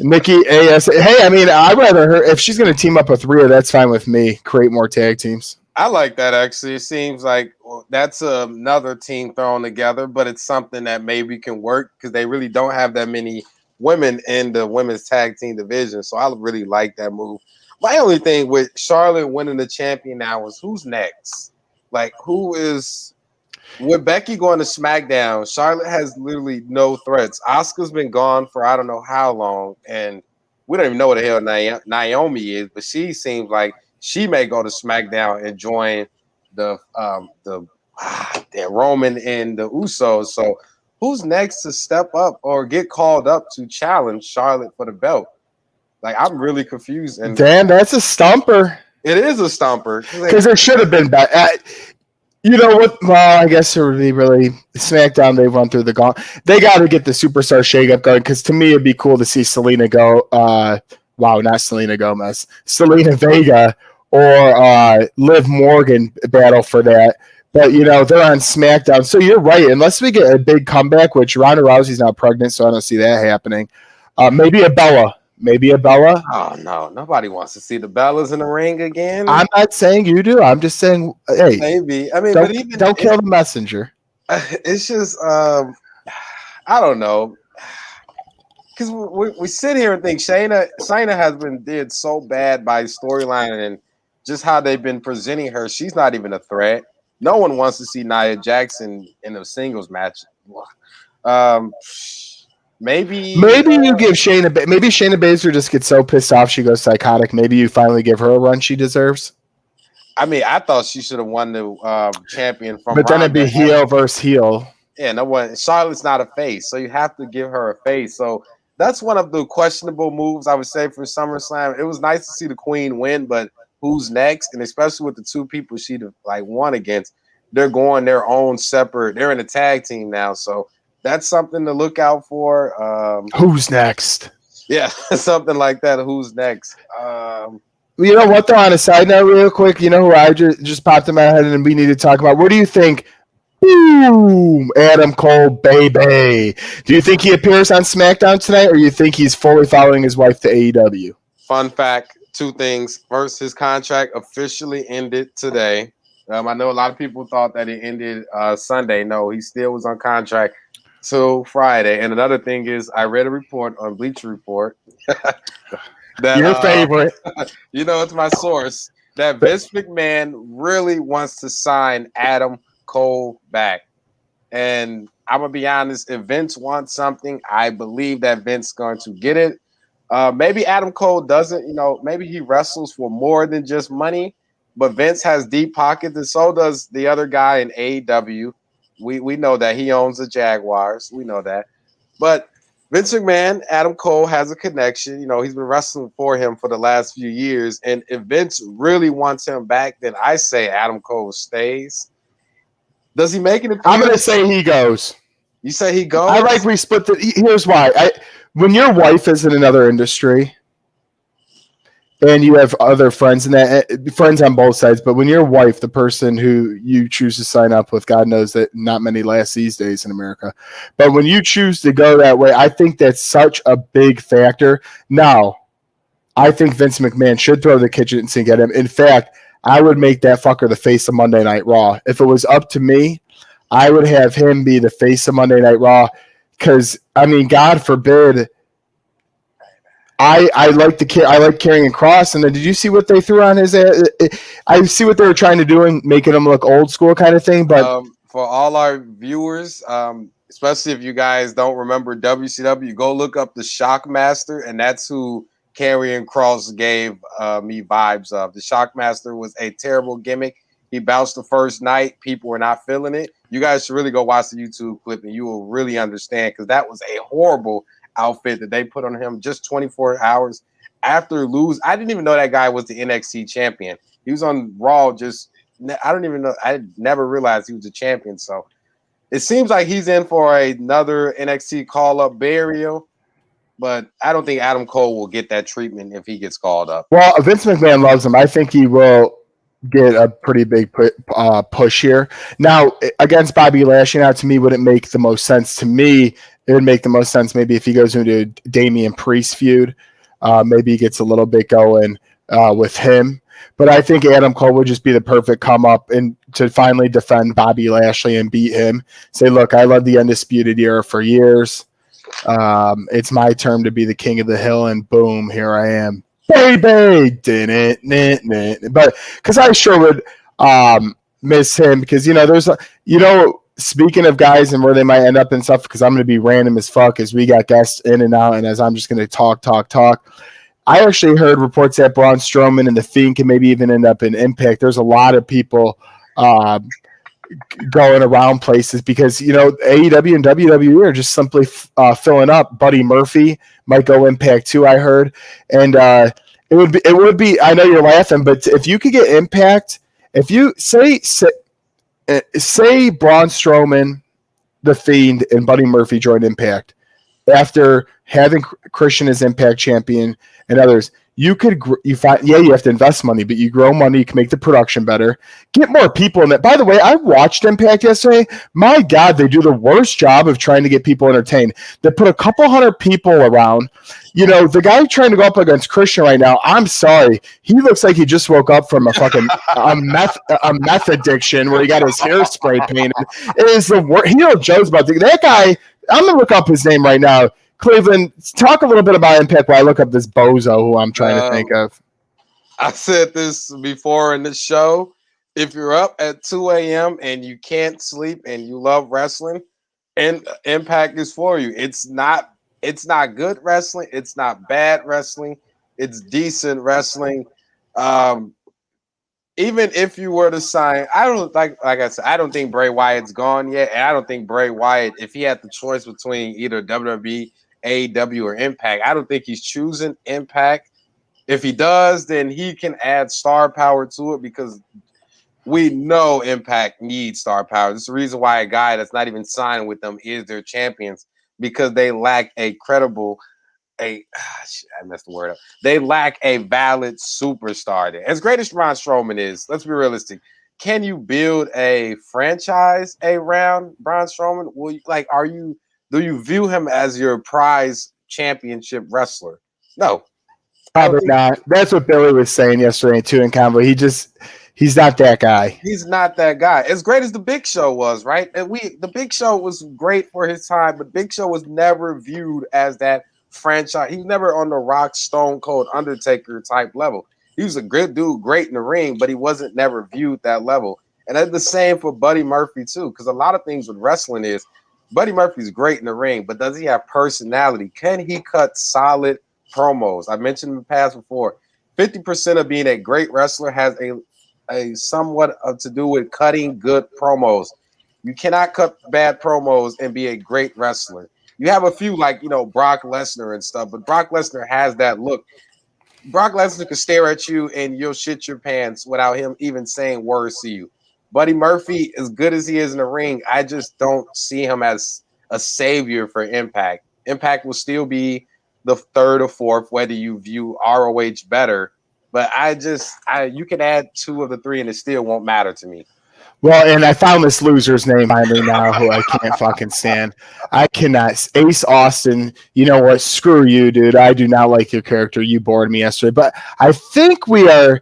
Nikki AS. Hey, I mean, I'd rather her if she's going to team up with Rhea. That's fine with me. Create more tag teams. I like that actually. It seems like that's another team thrown together, but it's something that maybe can work because they really don't have that many women in the women's tag team division. So I really like that move. My only thing with Charlotte winning the champion now is who's next? Like, who is with Becky going to SmackDown? Charlotte has literally no threats. Asuka's been gone for I don't know how long, and we don't even know what the hell Naomi is, but she seems like she may go to SmackDown and join the Roman and the Usos. So, who's next to step up or get called up to challenge Charlotte for the belt? Like, I'm really confused. And damn, that's a stumper. It is a stumper. Because there should have been better. You know what? Well, I guess it would be really SmackDown. They've run through the gauntlet. They got to get the superstar shakeup going. Because to me, it'd be cool to see Selena go. Not Selena Gomez. Selena Vega or Liv Morgan battle for that. But, they're on SmackDown. So you're right. Unless we get a big comeback, which Ronda Rousey's now pregnant, so I don't see that happening. Maybe a Bella. Oh, no. Nobody wants to see the Bellas in the ring again. I'm not saying you do. I'm just saying, hey. Maybe. I mean, don't kill the messenger. It's just, I don't know. Because we sit here and think Shayna has been did so bad by storyline and just how they've been presenting her. She's not even a threat. No one wants to see Nia Jackson in a singles match. Maybe you give Shayna. Maybe Shayna Baszler just gets so pissed off she goes psychotic. Maybe you finally give her a run she deserves. I mean, I thought she should have won the champion from. But then it'd be heel versus heel. Yeah, no one. Charlotte's not a face, so you have to give her a face. So that's one of the questionable moves I would say for SummerSlam. It was nice to see the Queen win, but who's next? And especially with the two people she'd have won against, they're going their own separate. They're in a tag team now, so. That's something to look out for. Who's next? Yeah, something like that. Who's next? You know what, though, on a side note real quick, you know who I just popped in my head and we need to talk about? Where do you think, boom, Adam Cole, baby? Do you think he appears on SmackDown tonight, or do you think he's fully following his wife to AEW? Fun fact, two things. First, his contract officially ended today. I know a lot of people thought that it ended Sunday. No, he still was on contract till Friday. And another thing is, I read a report on Bleacher Report that your favorite, it's my source, that Vince McMahon really wants to sign Adam Cole back. And I'm gonna be honest, if Vince wants something, I believe that Vince is going to get it. Maybe Adam Cole doesn't, maybe he wrestles for more than just money, but Vince has deep pockets, and so does the other guy in AEW. We know that he owns the Jaguars. We know that. But Vince McMahon, Adam Cole has a connection. You know, he's been wrestling for him for the last few years. And if Vince really wants him back, then I say Adam Cole stays. Does he make it? I'm going to say he goes. You say he goes? I like we split the. Here's why. When your wife is in another industry, and you have other friends friends on both sides, but when your wife, the person who you choose to sign up with, God knows that not many last these days in America, but when you choose to go that way, I think that's such a big factor. Now, I think Vince McMahon should throw the kitchen sink at him. In fact, I would make that fucker the face of Monday Night Raw. If it was up to me, I would have him be the face of Monday Night Raw because, I mean, God forbid, I like carrying cross. And then did you see what they threw on his? I see what they were trying to do and making him look old school kind of thing. But for all our viewers, especially if you guys don't remember WCW, go look up the Shockmaster, and that's who Karrion Kross gave me vibes of. The Shockmaster was a terrible gimmick. He bounced the first night. People were not feeling it. You guys should really go watch the YouTube clip, and you will really understand because that was a horrible outfit that they put on him just 24 hours after lose. I didn't even know that guy was the NXT champion. He was on Raw. I don't even know. I never realized he was a champion. So it seems like he's in for another NXT call-up burial. But I don't think Adam Cole will get that treatment if he gets called up. Well, Vince McMahon loves him. I think he will get a pretty big push here. Now, against Bobby Lashley, now to me, wouldn't make the most sense. To me, it would make the most sense maybe if he goes into a Damian Priest feud. Maybe he gets a little bit going with him. But I think Adam Cole would just be the perfect come up and to finally defend Bobby Lashley and beat him. Say, look, I led the Undisputed Era for years. It's my turn to be the king of the hill, and boom, here I am. Baby, but because I sure would miss him because there's speaking of guys and where they might end up and stuff because I'm going to be random as fuck as we got guests in and out and as I'm just going to talk. I actually heard reports that Braun Strowman and The Fiend can maybe even end up in Impact. There's a lot of people going around places because AEW and WWE are just simply filling up. Buddy Murphy might go Impact too, I heard, and it would be. I know you're laughing, but if you could get Impact, if you say Braun Strowman, The Fiend, and Buddy Murphy join Impact after having Christian as Impact champion and others. You have to invest money, but you grow money, you can make the production better, get more people in it. By the way, I watched Impact yesterday. My God, they do the worst job of trying to get people entertained. They put a couple hundred people around. The guy trying to go up against Christian right now, I'm sorry. He looks like he just woke up from a fucking a meth addiction where he got his hair spray painted. It is the worst. Joe's about that guy. I'm going to look up his name right now. Cleveland, talk a little bit about Impact while I look up this bozo who I'm trying to think of. I said this before in the show. If you're up at 2 a.m. and you can't sleep and you love wrestling, and Impact is for you. It's not good wrestling. It's not bad wrestling. It's decent wrestling. Even if you were to sign, I don't like I said, I don't think Bray Wyatt's gone yet, and I don't think Bray Wyatt, if he had the choice between either WWE, AEW, or Impact, I don't think he's choosing Impact. If he does, then he can add star power to it because we know Impact needs star power. This is the reason why a guy that's not even signed with them is their champions because they lack I messed the word up. They lack a valid superstar there. As great as Braun Strowman is, let's be realistic. Can you build a franchise around Braun Strowman? Do you view him as your prize championship wrestler? No. Probably not. That's what Billy was saying yesterday too in convo. He's not that guy. He's not that guy. As great as the Big Show was, right? And the Big Show was great for his time, but Big Show was never viewed as that franchise. He's never on the Rock, Stone Cold, Undertaker type level. He was a good dude, great in the ring, but he wasn't never viewed that level. And that's the same for Buddy Murphy too, because a lot of things with wrestling is Buddy Murphy's great in the ring, but does he have personality? Can he cut solid promos? I mentioned in the past before, 50% of being a great wrestler has a somewhat to do with cutting good promos. You cannot cut bad promos and be a great wrestler. You have a few like, Brock Lesnar and stuff, but Brock Lesnar has that look. Brock Lesnar can stare at you and you'll shit your pants without him even saying words to you. Buddy Murphy, as good as he is in the ring, I just don't see him as a savior for Impact. Impact will still be the third or fourth, whether you view ROH better. But you can add 2 of the 3 and it still won't matter to me. Well, and I found this loser's name finally now who I can't fucking stand. I cannot. Ace Austin, you know what? Screw you, dude. I do not like your character. You bored me yesterday. But I think we are,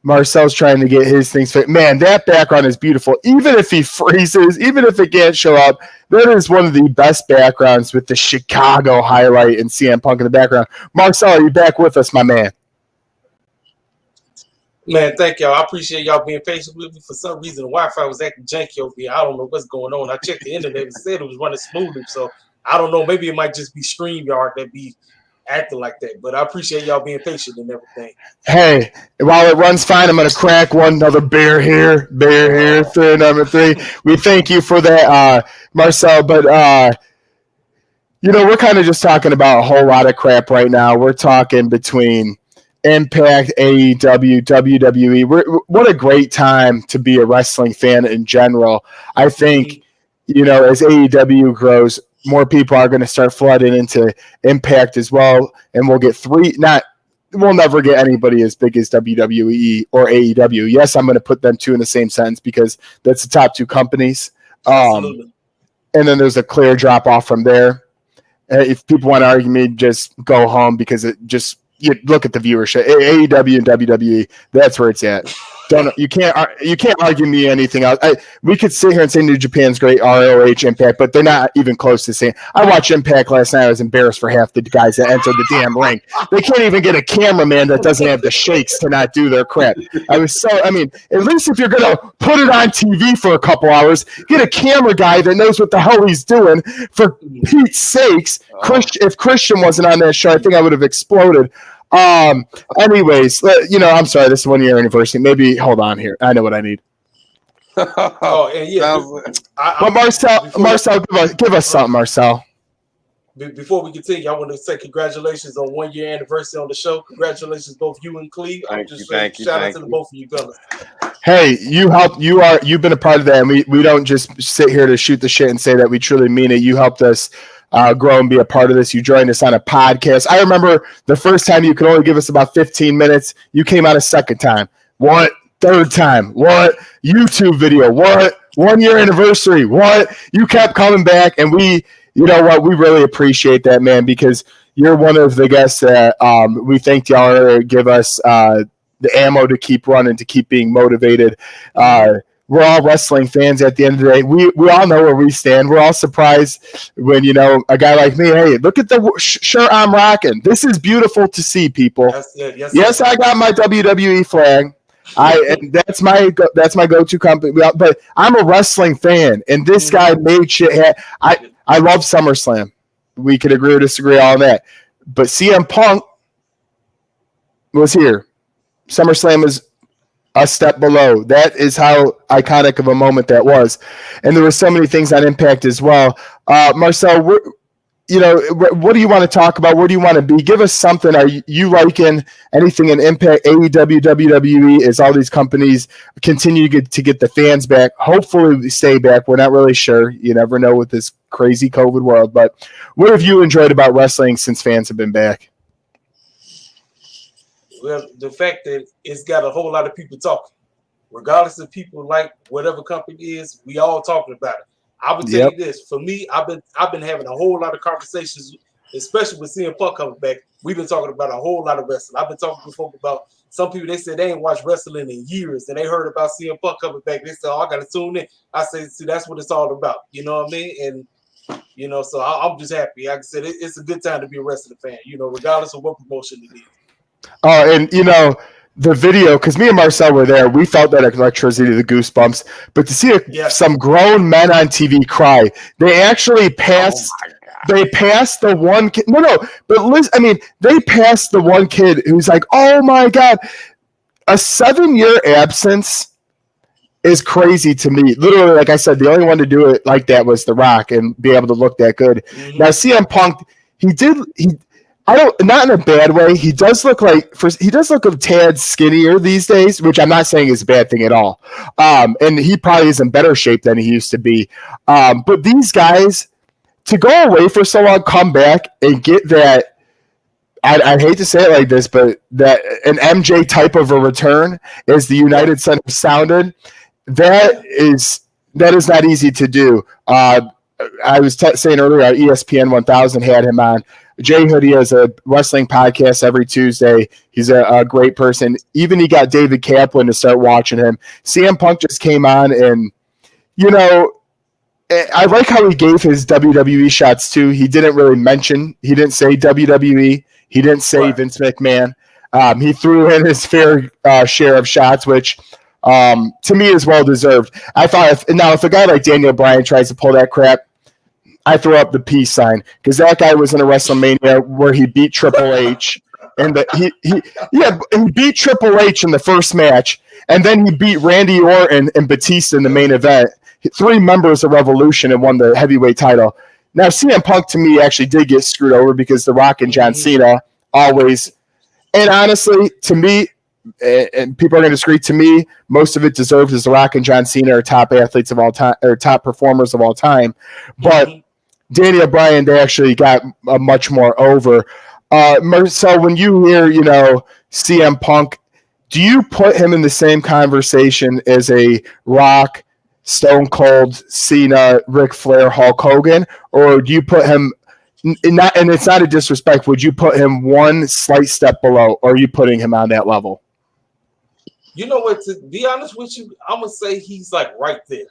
Marcel's trying to get his things fit. Man, that background is beautiful. Even if he freezes, even if it can't show up, that is one of the best backgrounds with the Chicago highlight and CM Punk in the background. Marcel, are you back with us, my man? Man, thank y'all. I appreciate y'all being patient with me. For some reason, the Wi-Fi was acting janky over here. I don't know what's going on. I checked the internet and said it was running smoothly. So I don't know. Maybe it might just be StreamYard that be acting like that. But I appreciate y'all being patient and everything. Hey, while it runs fine, I'm going to crack another beer here, number 3. We thank you for that, Marcel. But, we're kind of just talking about a whole lot of crap right now. We're talking between Impact, AEW, WWE. What a great time to be a wrestling fan in general. I think, as AEW grows, more people are going to start flooding into Impact as well, and we'll get we'll never get anybody as big as WWE or AEW. Yes, I'm going to put them 2 in the same sentence because that's the top 2 companies. And then there's a clear drop off from there. If people want to argue me, just go home because you look at the viewership. AEW and WWE, that's where it's at. You can't argue me anything else. We could sit here and say New Japan's great, ROH, Impact, but they're not even close to saying. I watched Impact last night. I was embarrassed for half the guys that entered the damn ring. They can't even get a cameraman that doesn't have the shakes to not do their crap. At least if you're going to put it on TV for a couple hours, get a camera guy that knows what the hell he's doing. For Pete's sakes, if Christian wasn't on that show, I think I would have exploded. Anyways, I'm sorry, this is 1 year anniversary. Maybe hold on here. I know what I need. And yeah. But Marcel, give us something, Marcel. Before we continue, I want to say congratulations on 1 year anniversary on the show. Congratulations, both you and Cleve. Thank you. Shout out to the both of you fellas. Hey, you've been a part of that, and we don't just sit here to shoot the shit and say that. We truly mean it. You helped us grow and be a part of this. You joined us on a podcast. I remember the first time you could only give us about 15 minutes. You came out a second time. What? Third time. What? YouTube video. What? 1 year anniversary. What? You kept coming back, and we really appreciate that, man, because you're one of the guests that we thank y'all give us the ammo to keep running, to keep being motivated. We're all wrestling fans at the end of the day. We all know where we stand. We're all surprised when, a guy like me, hey, look at the shirt I'm rocking. This is beautiful to see, people. Yes, I got my WWE flag. And that's my go-to company. But I'm a wrestling fan, and this guy made shit. I love SummerSlam. We could agree or disagree on that. But CM Punk was here. SummerSlam is a step below. That is how iconic of a moment that was. And there were so many things on Impact as well. Marcel, what do you want to talk about? Where do you want to be? Give us something. Are you liking anything in Impact, AEW, WWE, as all these companies continue to get the fans back? Hopefully we stay back. We're not really sure. You never know with this crazy COVID world. But what have you enjoyed about wrestling since fans have been back? Well, the fact that it's got a whole lot of people talking, regardless of people like whatever company is, we all talking about it. I would tell you this: for me, I've been having a whole lot of conversations, especially with CM Punk coming back. We've been talking about a whole lot of wrestling. I've been talking to folks about some people. They said they ain't watched wrestling in years, and they heard about CM Punk coming back. They said, "Oh, I got to tune in." I said, "See, that's what it's all about." You know what I mean? And so I'm just happy. Like I said, it's a good time to be a wrestling fan. Regardless of what promotion it is. Oh, and the video, because me and Marcel were there, we felt that electricity, the goosebumps. But to see some grown men on TV cry, they actually passed. They passed the one kid. But listen, they passed the one kid who's like, "Oh my God, a 7-year absence is crazy to me. Literally, like I said, the only one to do it like that was The Rock and be able to look that good. Mm-hmm. Now, CM Punk, not in a bad way. He does look a tad skinnier these days, which I'm not saying is a bad thing at all. And he probably is in better shape than he used to be. But these guys, to go away for so long, come back and get that, I hate to say it like this, but that an MJ type of a return, as the United Center sounded, that is not easy to do. I was saying earlier, ESPN 1000 had him on. Jay Hoodie has a wrestling podcast every Tuesday. He's a great person. Even he got David Kaplan to start watching him. CM Punk just came on, and, I like how he gave his WWE shots too. He didn't say WWE. He didn't say Vince McMahon. He threw in his fair share of shots, which to me is well deserved. I thought if a guy like Daniel Bryan tries to pull that crap, I throw up the peace sign, because that guy was in a WrestleMania where he beat Triple H, and he beat Triple H in the first match, and then he beat Randy Orton and Batista in the main event. 3 members of Revolution, and won the heavyweight title. Now, CM Punk to me actually did get screwed over because The Rock and John Cena always, and honestly, to me, and people are going to disagree, to me, most of it deserved, as The Rock and John Cena are top athletes of all time, or top performers of all time. But Daniel Bryan, they actually got much more over. So when you hear, CM Punk, do you put him in the same conversation as a Rock, Stone Cold, Cena, Ric Flair, Hulk Hogan, or do you put him and it's not a disrespect, would you put him one slight step below, or are you putting him on that level? You know what, to be honest with you, I'm going to say he's like right there.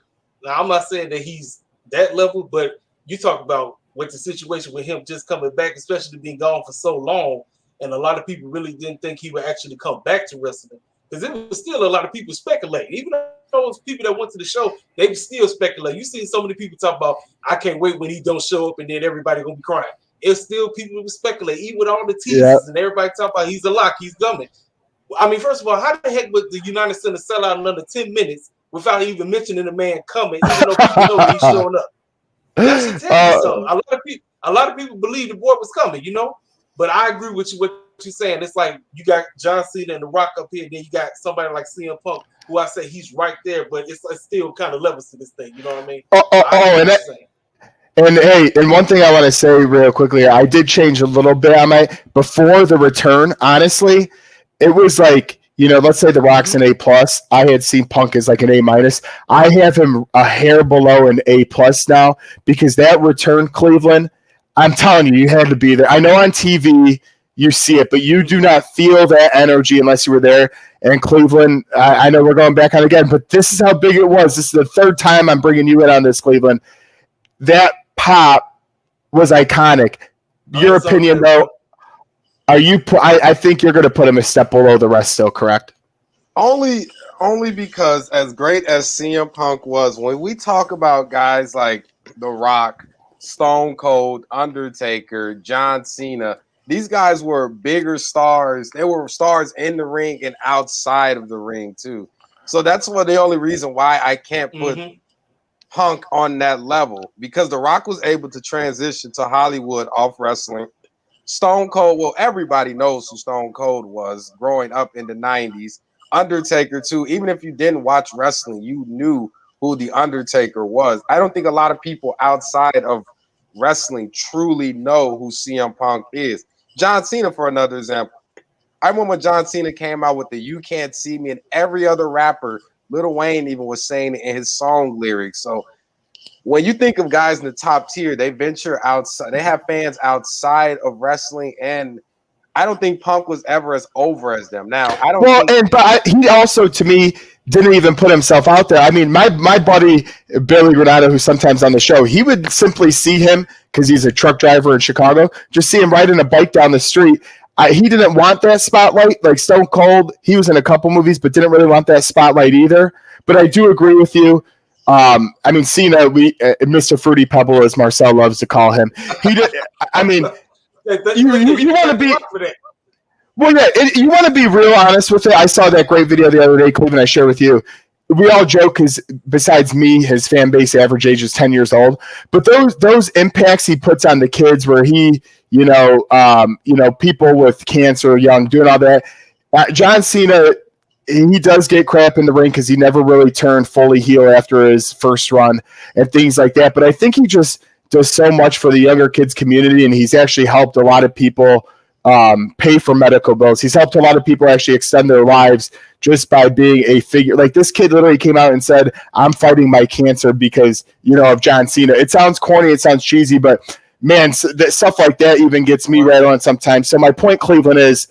Now, I'm not saying that he's that level, but you talk about with the situation with him just coming back, especially being gone for so long, and a lot of people really didn't think he would actually come back to wrestling, because there was still a lot of people speculating. Even those people that went to the show, they were still speculating. You see so many people talk about, I can't wait when he don't show up, and then everybody going to be crying. It's still people who speculate, even with all the teasers and everybody talk about he's a lock, he's coming. I mean, first of all, how the heck would the United Center sell out in under 10 minutes without even mentioning the man coming, even though people know he's showing up? That should tell you something. A lot of people believe the boy was coming, But I agree with you what you're saying. It's like you got John Cena and The Rock up here, then you got somebody like CM Punk, who I say he's right there, but it's still kind of levels to this thing. You know what I mean? And one thing I want to say real quickly, I did change a little bit on before the return. Honestly, it was like, let's say The Rock's an A+. I had seen Punk as like an A-. I have him a hair below an A+ now, because that return, Cleveland, I'm telling you, you had to be there. I know on TV you see it, but you do not feel that energy unless you were there. And Cleveland, I know we're going back on again, but this is how big it was. This is the third time I'm bringing you in on this, Cleveland. That pop was iconic. Your opinion, though, I think you're going to put him a step below the rest still, correct? Only because as great as CM Punk was, when we talk about guys like The Rock, Stone Cold, Undertaker, John Cena, these guys were bigger stars. They were stars in the ring and outside of the ring too. So that's the only reason why I can't put Punk on that level, because The Rock was able to transition to Hollywood off wrestling. Stone Cold, well, everybody knows who Stone Cold was growing up in the 90s. Undertaker too. Even if you didn't watch wrestling, you knew who the Undertaker was. I don't think a lot of people outside of wrestling truly know who CM Punk is. John Cena, for another example. I remember when John Cena came out with the "You Can't See Me," and every other rapper, Lil Wayne even was saying it in his song lyrics. So when you think of guys in the top tier, they venture outside. They have fans outside of wrestling, and I don't think Punk was ever as over as them. Now, I don't. Well, but he also, to me, didn't even put himself out there. I mean, my buddy Billy Granado, who's sometimes on the show, he would simply see him because he's a truck driver in Chicago. Just see him riding a bike down the street. He didn't want that spotlight. Like Stone Cold, he was in a couple movies, but didn't really want that spotlight either. But I do agree with you. I mean, Cena, Mr. Fruity Pebble, as Marcel loves to call him. He did. I mean, you want to be. Well, yeah, you want to be real honest with it. I saw that great video the other day, Cleve, and I shared with you. we all joke because besides me, his fan base average age is 10 years old. But those impacts he puts on the kids, where he, people with cancer, young, doing all that. John Cena, he does get crap in the ring because he never really turned fully heel after his first run and things like that. But I think he just does so much for the younger kids community, and he's actually helped a lot of people pay for medical bills. He's helped a lot of people actually extend their lives just by being a figure. Like, this kid literally came out and said, I'm fighting my cancer because, of John Cena. It sounds corny, it sounds cheesy, but man, stuff like that even gets me right on sometimes. So my point, Cleveland, is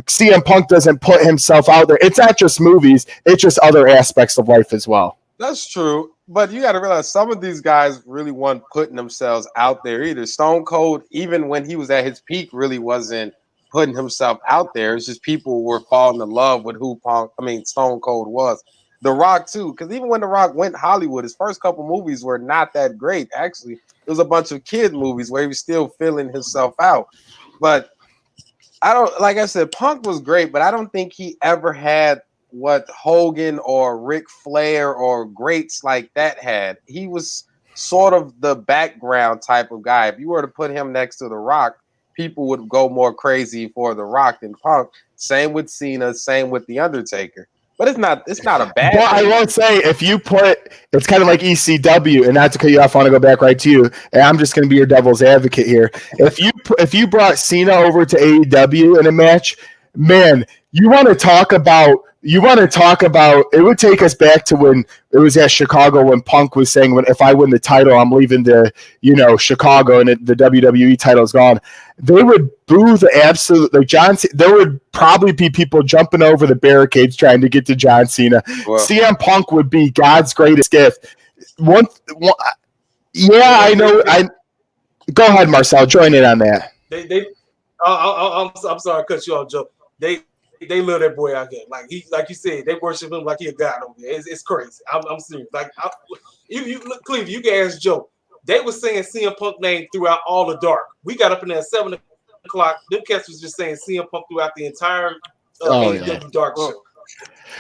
CM Punk doesn't put himself out there. It's not just movies, it's just other aspects of life as well. That's true. But you got to realize some of these guys really weren't putting themselves out there either. Stone Cold, even when he was at his peak, really wasn't putting himself out there. It's just people were falling in love with who Stone Cold was. The Rock, too, because even when The Rock went Hollywood, his first couple movies were not that great. Actually, it was a bunch of kid movies where he was still filling himself out. But like I said, Punk was great, but I don't think he ever had what Hogan or Ric Flair or greats like that had. He was sort of the background type of guy. If you were to put him next to The Rock, people would go more crazy for The Rock than Punk. Same with Cena, same with The Undertaker. But it's not a bad thing. I won't say, if you it's kind of like ECW, and not to cut you off, I want to go back right to you, and I'm just going to be your devil's advocate here. If you brought Cena over to AEW in a match, man, you want to talk about, it would take us back to when it was at Chicago, when Punk was saying, if I win the title, I'm leaving Chicago, and the WWE title is gone. They would boo the absolute, there would probably be people jumping over the barricades trying to get to John Cena. Well, CM Punk would be God's greatest gift. I know. Go ahead, Marcel. Join in on that. I'm sorry to cut you off, Joe. They love that boy out there. Like you said, they worship him like he a god over there. It's crazy. I'm serious. Look, Cleve, you can ask Joe. They were saying CM Punk name throughout all the dark. We got up in there at 7 o'clock. Them cats was just saying CM Punk throughout the entire AEW Dark show.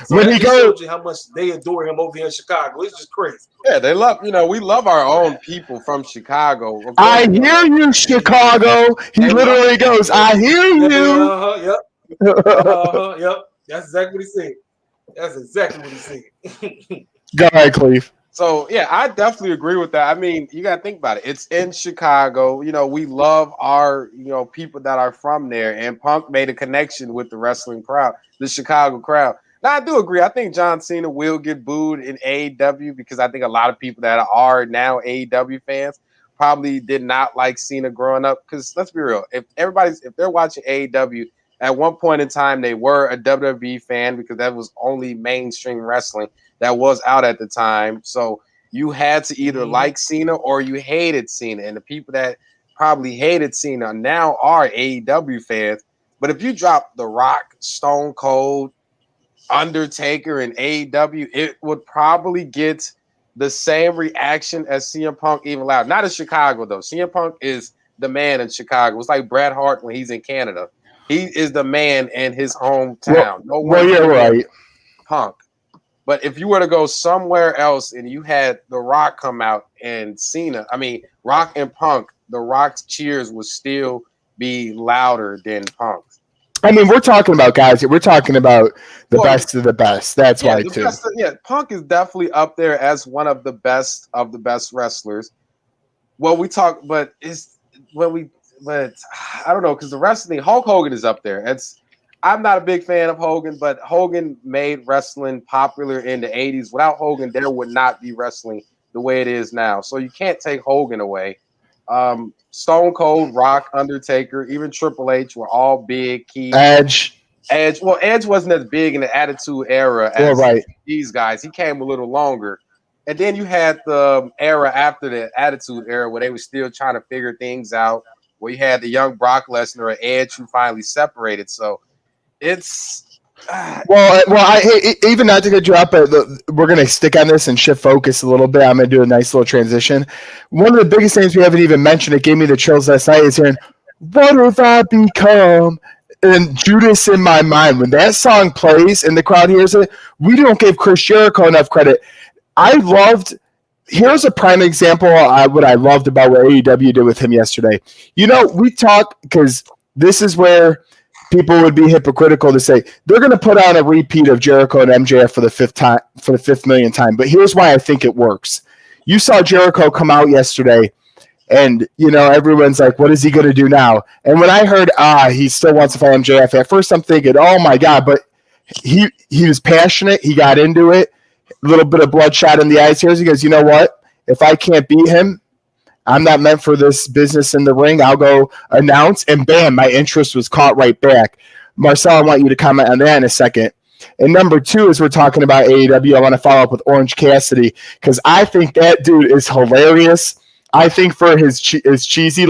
So when he goes, how much they adore him over here in Chicago. It's just crazy. Yeah, they love, we love our own people from Chicago. I hear you, Chicago. He literally goes, I hear you. Yep. That's exactly what he said. Go ahead, Cleve. So, yeah, I definitely agree with that. I mean, you got to think about it. It's in Chicago. We love our, people that are from there. And Punk made a connection with the wrestling crowd, the Chicago crowd. Now, I do agree. I think John Cena will get booed in AEW because I think a lot of people that are now AEW fans probably did not like Cena growing up. Because let's be real. If they're watching AEW, at one point in time, they were a WWE fan because that was only mainstream wrestling that was out at the time. So you had to either like Cena or you hated Cena. And the people that probably hated Cena now are AEW fans. But if you drop The Rock, Stone Cold, Undertaker, and AEW, it would probably get the same reaction as CM Punk, even louder. Not in Chicago, though. CM Punk is the man in Chicago. It's like Bret Hart when he's in Canada. He is the man in his hometown. You're right. Punk. But if you were to go somewhere else and you had The Rock come out and Cena, Rock and Punk, The Rock's cheers would still be louder than Punk's. We're talking about guys. We're talking about the best of the best. That's why, too. Punk is definitely up there as one of the best wrestlers. Well, but I don't know, because the wrestling, Hulk Hogan is up there. I'm not a big fan of Hogan, but Hogan made wrestling popular in the 80s. Without Hogan, there would not be wrestling the way it is now. So you can't take Hogan away. Stone Cold, Rock, Undertaker, even Triple H were all big key. Edge. Well, Edge wasn't as big in the Attitude Era as these guys. He came a little longer. And then you had the era after the Attitude Era where they were still trying to figure things out, where you had the young Brock Lesnar or Edge who finally separated. So it's even not to get you up, we're going to stick on this and shift focus a little bit. I'm going to do a nice little transition. One of the biggest things we haven't even mentioned, it gave me the chills last night, is hearing, what have I become? and Judas in my mind. When that song plays and the crowd hears it, we don't give Chris Jericho enough credit. Here's a prime example of what I loved about what AEW did with him yesterday. We talk, because this is where people would be hypocritical to say they're going to put on a repeat of Jericho and MJF for the fifth millionth time. But here's why I think it works. You saw Jericho come out yesterday, and everyone's like, what is he going to do now? And when I heard he still wants to fight MJF, at first I'm thinking, oh my God, but he was passionate, he got into it, a little bit of bloodshot in the eyes here. He goes, you know what? If I can't beat him, I'm not meant for this business in the ring. I'll go announce, and bam, my interest was caught right back. Marcel, I want you to comment on that in a second. And number two, as we're talking about AEW, I want to follow up with Orange Cassidy, because I think that dude is hilarious. I think for his cheesy,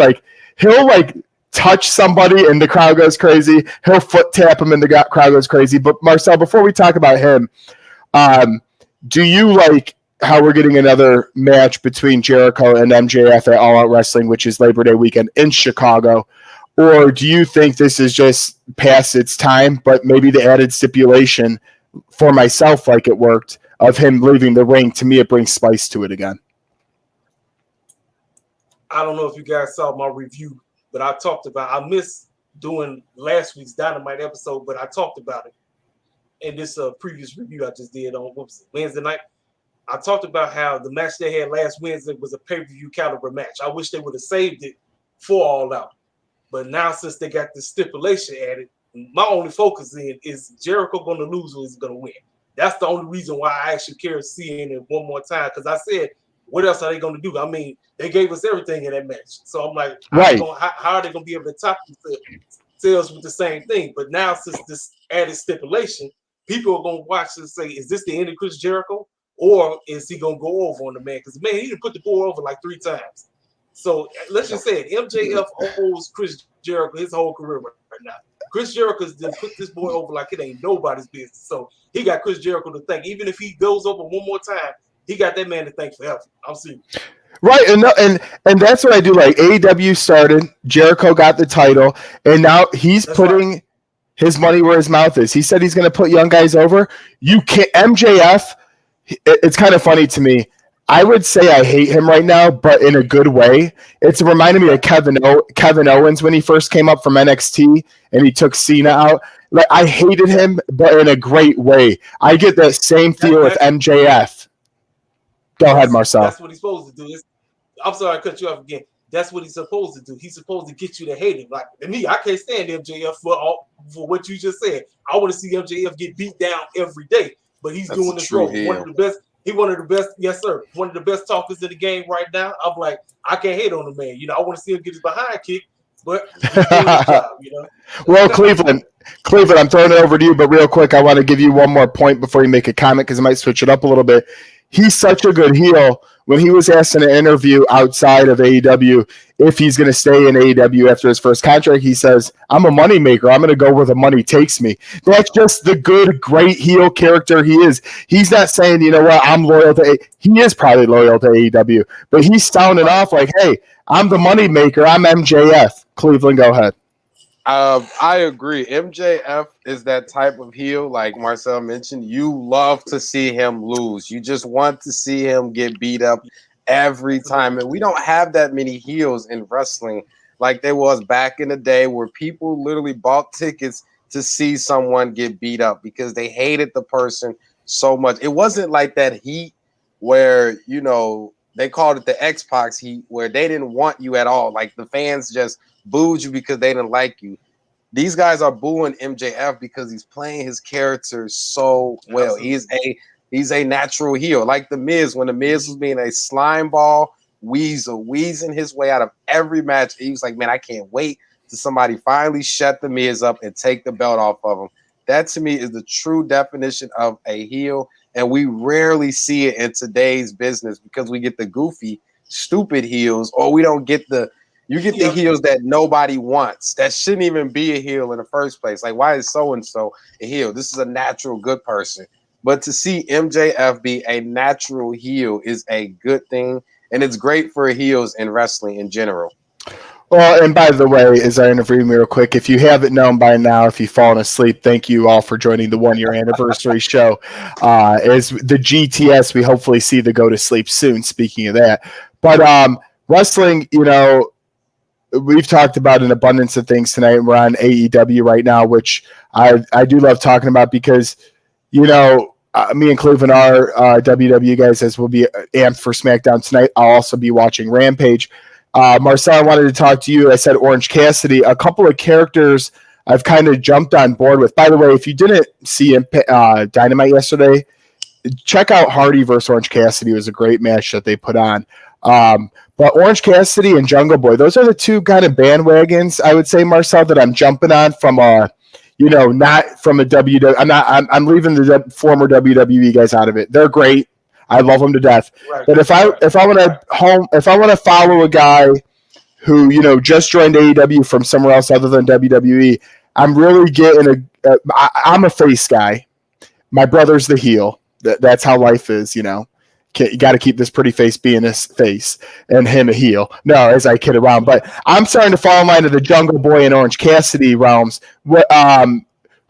he'll touch somebody and the crowd goes crazy. He'll foot tap him and the crowd goes crazy. But Marcel, before we talk about him, do you like how we're getting another match between Jericho and MJF at All Out Wrestling, which is Labor Day weekend in Chicago? Or do you think this is just past its time, but maybe the added stipulation for myself, like it worked, of him leaving the ring, to me, it brings spice to it again? I don't know if you guys saw my review, but I missed doing last week's Dynamite episode, but I talked about it in this previous review I just did on Wednesday night. I talked about how the match they had last Wednesday was a pay-per-view caliber match. I wish they would have saved it for All Out. But now, since they got the stipulation added, my only focus is Jericho going to lose or is he going to win? That's the only reason why I actually care seeing it one more time. Because I said, what else are they going to do? I mean, they gave us everything in that match. So I'm like, how are they going to be able to top themselves with the same thing? But now, since this added stipulation, people are going to watch and say, is this the end of Chris Jericho? Or is he going to go over on the man? Because, man, he didn't put the boy over like 3 times. So let's just say it. MJF owes Chris Jericho his whole career right now. Chris Jericho's done put this boy over like it ain't nobody's business. So he got Chris Jericho to thank. Even if he goes over one more time, he got that man to thank forever. I'm serious. Right, and that's what I do. Like, AEW started, Jericho got the title, and now he's putting his money where his mouth is. He said he's going to put young guys over. You can't. MJF, it's kind of funny to me. I would say I hate him right now, but in a good way. It's reminding me of Kevin Owens when he first came up from NXT and he took Cena out. Like, I hated him, but in a great way. I get that same feel with MJF. Go ahead, Marcel. That's what he's supposed to do. I'm sorry I cut you off again. That's what he's supposed to do. He's supposed to get you to hate him. Like, to me, I can't stand MJF for what you just said. I want to see MJF get beat down every day, but he's doing this role. One of the best. He one of the best, yes, sir. One of the best talkers in the game right now. I'm like, I can't hate on the man. I want to see him get his behind kicked, but he's doing his job, Well, Cleveland, I'm throwing it over to you, but real quick, I want to give you one more point before you make a comment because I might switch it up a little bit. He's such a good heel. When he was asked in an interview outside of AEW if he's going to stay in AEW after his first contract, he says, I'm a moneymaker. I'm going to go where the money takes me. That's just the good, great heel character he is. He's not saying, you know what, I'm loyal to He is probably loyal to AEW, but he's sounding off like, hey, I'm the moneymaker. I'm MJF. Cleveland, go ahead. I agree. MJF is that type of heel, like Marcel mentioned. You love to see him lose. You just want to see him get beat up every time. And we don't have that many heels in wrestling like there was back in the day where people literally bought tickets to see someone get beat up because they hated the person so much. It wasn't like that heat where, they called it the X-Pac heat, where they didn't want you at all. Like, the fans just booed you because they didn't like you. These guys are booing MJF because he's playing his character so well. Absolutely. He's a natural heel, like The Miz. When The Miz was being a slime ball weasel, wheezing his way out of every match, he was like, man, I can't wait till somebody finally shut The Miz up and take the belt off of him. That, to me, is the true definition of a heel, and we rarely see it in today's business because we get the goofy, stupid heels, or we don't get the the heels that nobody wants. That shouldn't even be a heel in the first place. Like, why is so-and-so a heel? This is a natural good person. But to see MJF be a natural heel is a good thing, and it's great for heels in wrestling in general. Well, and by the way, as I interview me real quick, if you haven't known by now, if you've fallen asleep, thank you all for joining the 1-year anniversary show. As the GTS, we hopefully see the go to sleep soon. Speaking of that, but wrestling, we've talked about an abundance of things tonight. We're on AEW right now, which I do love talking about because, me and Cleve and our WWE guys, as we'll be amped for Smackdown tonight, I'll also be watching Rampage. Marcel, I wanted to talk to you. I said Orange Cassidy. A couple of characters I've kind of jumped on board with. By the way, if you didn't see Dynamite yesterday, check out Hardy versus Orange Cassidy. It was a great match that they put on. But Orange Cassidy and Jungle Boy, those are the two kind of bandwagons, I would say, Marcel, that I'm jumping on from not from a WWE. I'm leaving the former WWE guys out of it. They're great. I love them to death. Right. But if I want to follow a guy who just joined AEW from somewhere else other than WWE, I'm really getting I'm a face guy. My brother's the heel. That's how life is, You got to keep this pretty face being his face and him a heel. No, as I kid around, but I'm starting to fall in line to the Jungle Boy and Orange Cassidy realms. What? How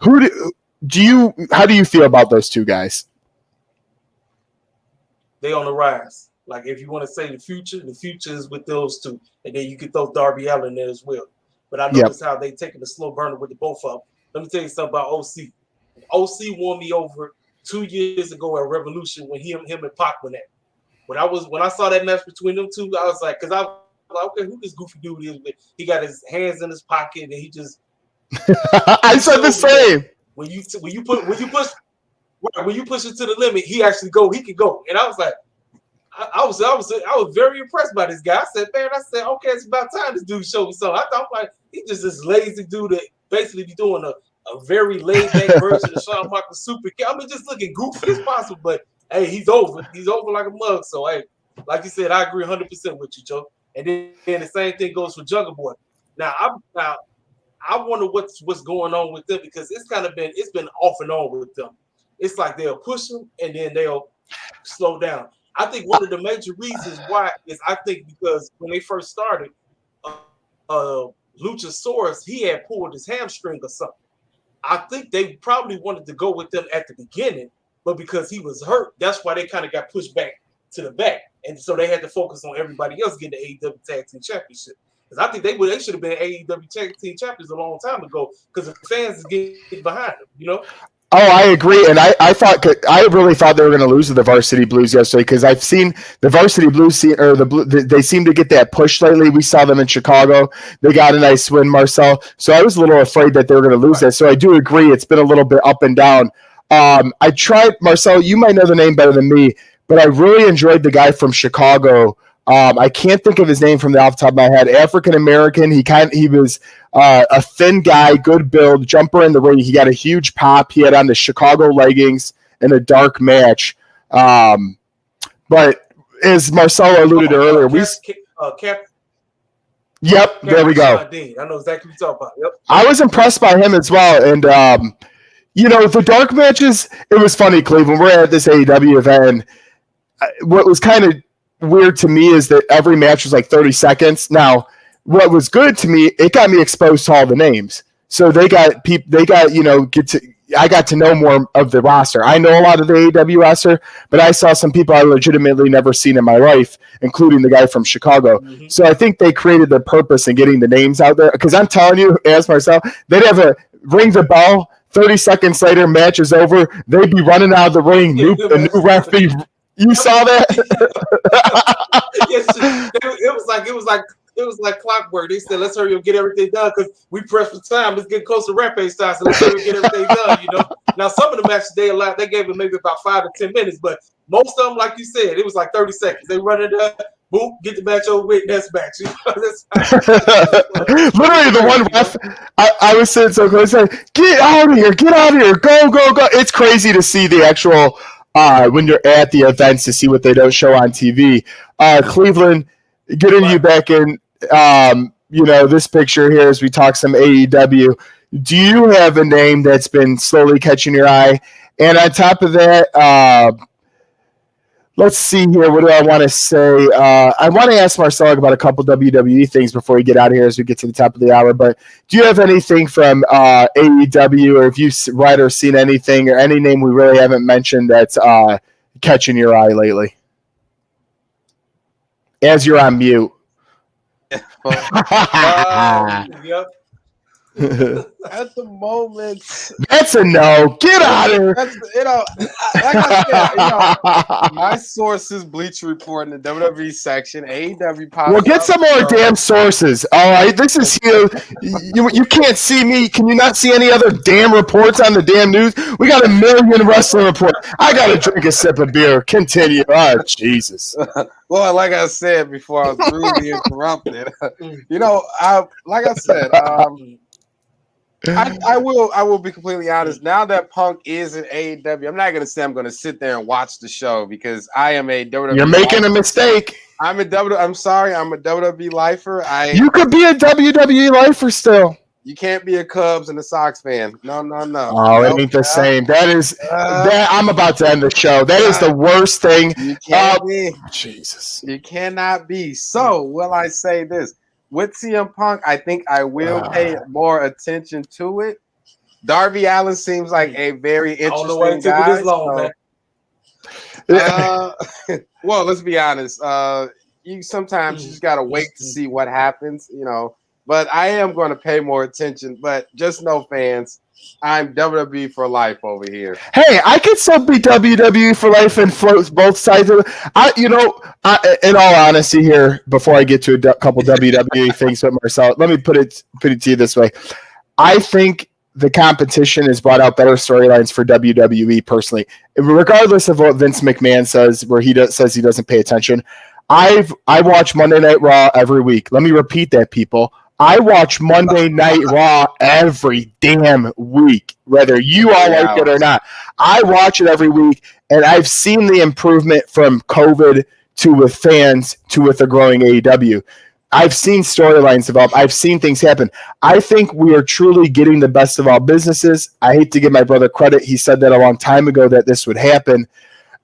do you feel about those two guys? They on the rise. Like if you want to say the future is with those two, and then you can throw Darby Allin there as well. But I noticed how they taking the slow burner with the both of them. Let me tell you something about OC. OC won me over 2 years ago at Revolution when him and Pac went at. When I saw that match between them two, I was like, because I was like, okay, who this goofy dude is? He got his hands in his pocket and he just. I said the same. When you push it to the limit, he can go. And I was like, I was very impressed by this guy. I said, okay, it's about time this dude showed me something. I thought like he's just this lazy dude that basically be doing a very laid back version of Shawn Michaels Super. I mean, just looking goofy as possible, but hey, he's over. He's over like a mug. So hey, like you said, I agree 100% with you, Joe. And then the same thing goes for Jungle Boy. Now I wonder what's going on with them because it's been off and on with them. It's like they'll push them and then they'll slow down. I think one of the major reasons why is because when they first started, Luchasaurus, he had pulled his hamstring or something. I think they probably wanted to go with them at the beginning, but because he was hurt, that's why they kind of got pushed back to the back. And so they had to focus on everybody else getting the AEW Tag Team Championship. Because I think they should have been AEW Tag Team Champions a long time ago because the fans is getting behind them, Oh, I agree, and I really thought they were going to lose to the Varsity Blues yesterday because I've seen the Varsity Blues they seem to get that push lately. We saw them in Chicago; they got a nice win, Marcel. So I was a little afraid that they were going to lose that. So I do agree; it's been a little bit up and down. I tried, Marcel. You might know the name better than me, but I really enjoyed the guy from Chicago. I can't think of his name from the off the top of my head. African American. He was a thin guy, good build, jumper in the ring. He got a huge pop. He had on the Chicago leggings in a dark match. But as Marcelo alluded to earlier, Yep, there we go. I know exactly what you're talking about. Yep. I was impressed by him as well, and the dark matches. It was funny, Cleve. When we're at this AEW event, what was kind of weird to me is that every match was like 30 seconds. Now, what was good to me, it got me exposed to all the names. So I got to know more of the roster. I know a lot of the AEW roster, but I saw some people I legitimately never seen in my life, including the guy from Chicago. Mm-hmm. So I think they created the purpose in getting the names out there. Because I'm telling you, as myself, they'd have a ring the bell, 30 seconds later, match is over. They'd be running out of the ring, a new referee. You saw that? Yes, it was like clockwork. They said, "Let's hurry up, get everything done because we pressed for time. Let's get close to Rampage time, so let's hurry up, get everything done." Now some of the matches they gave it maybe about 5 to 10 minutes, but most of them, like you said, it was like 30 seconds. They run it up, boom, get the match over with, next match. Literally, the one ref, I was sitting so close, like, get out of here, go. It's crazy to see the actual. When you're at the events to see what they don't show on TV. Cleveland, getting you back in, this picture here as we talk some AEW. Do you have a name that's been slowly catching your eye? And on top of that, let's see here. What do I want to say? I want to ask Marcel about a couple WWE things before we get out of here as we get to the top of the hour. But do you have anything from AEW, or have you read or seen anything, or any name we really haven't mentioned that's catching your eye lately? As you're on mute. Yep. At the moment, that's a no. Get out of here. Like I said, my sources, Bleacher Report in the WWE section, AEW. Well, get some more damn sources. All right, this is here. You can't see me. Can you not see any other damn reports on the damn news? We got a million wrestling reports. I got to drink a sip of beer. Continue. Oh, Jesus. Well, like I said before, I was rudely interrupted. Like I said, I will be completely honest. Now that Punk is in AEW, I'm not going to say I'm going to sit there and watch the show because I am a WWE. You're making a mistake. I'm sorry. I'm a WWE lifer. You could be a WWE lifer still. You can't be a Cubs and a Sox fan. No. Oh, it ain't the same. That I'm about to end the show. That is the worst thing. You can't be. Jesus. You cannot be. So, will I say this? With CM Punk, I think I will pay more attention to it. Darby Allin seems like a very interesting guy. Well, let's be honest. You sometimes just gotta wait to see what happens, But I am going to pay more attention. But just know, fans, I'm WWE for life over here. Hey, I could still be WWE for life and float both sides of it. In all honesty here, before I get to a couple WWE things with Marcel, let me put it to you this way. I think the competition has brought out better storylines for WWE personally. Regardless of what Vince McMahon says, where says he doesn't pay attention, I watch Monday Night Raw every week. Let me repeat that, people. I watch Monday Night Raw every damn week, whether you all like it or not. I watch it every week, and I've seen the improvement from COVID to with fans to with the growing AEW. I've seen storylines develop. I've seen things happen. I think we are truly getting the best of all businesses. I hate to give my brother credit. He said that a long time ago that this would happen.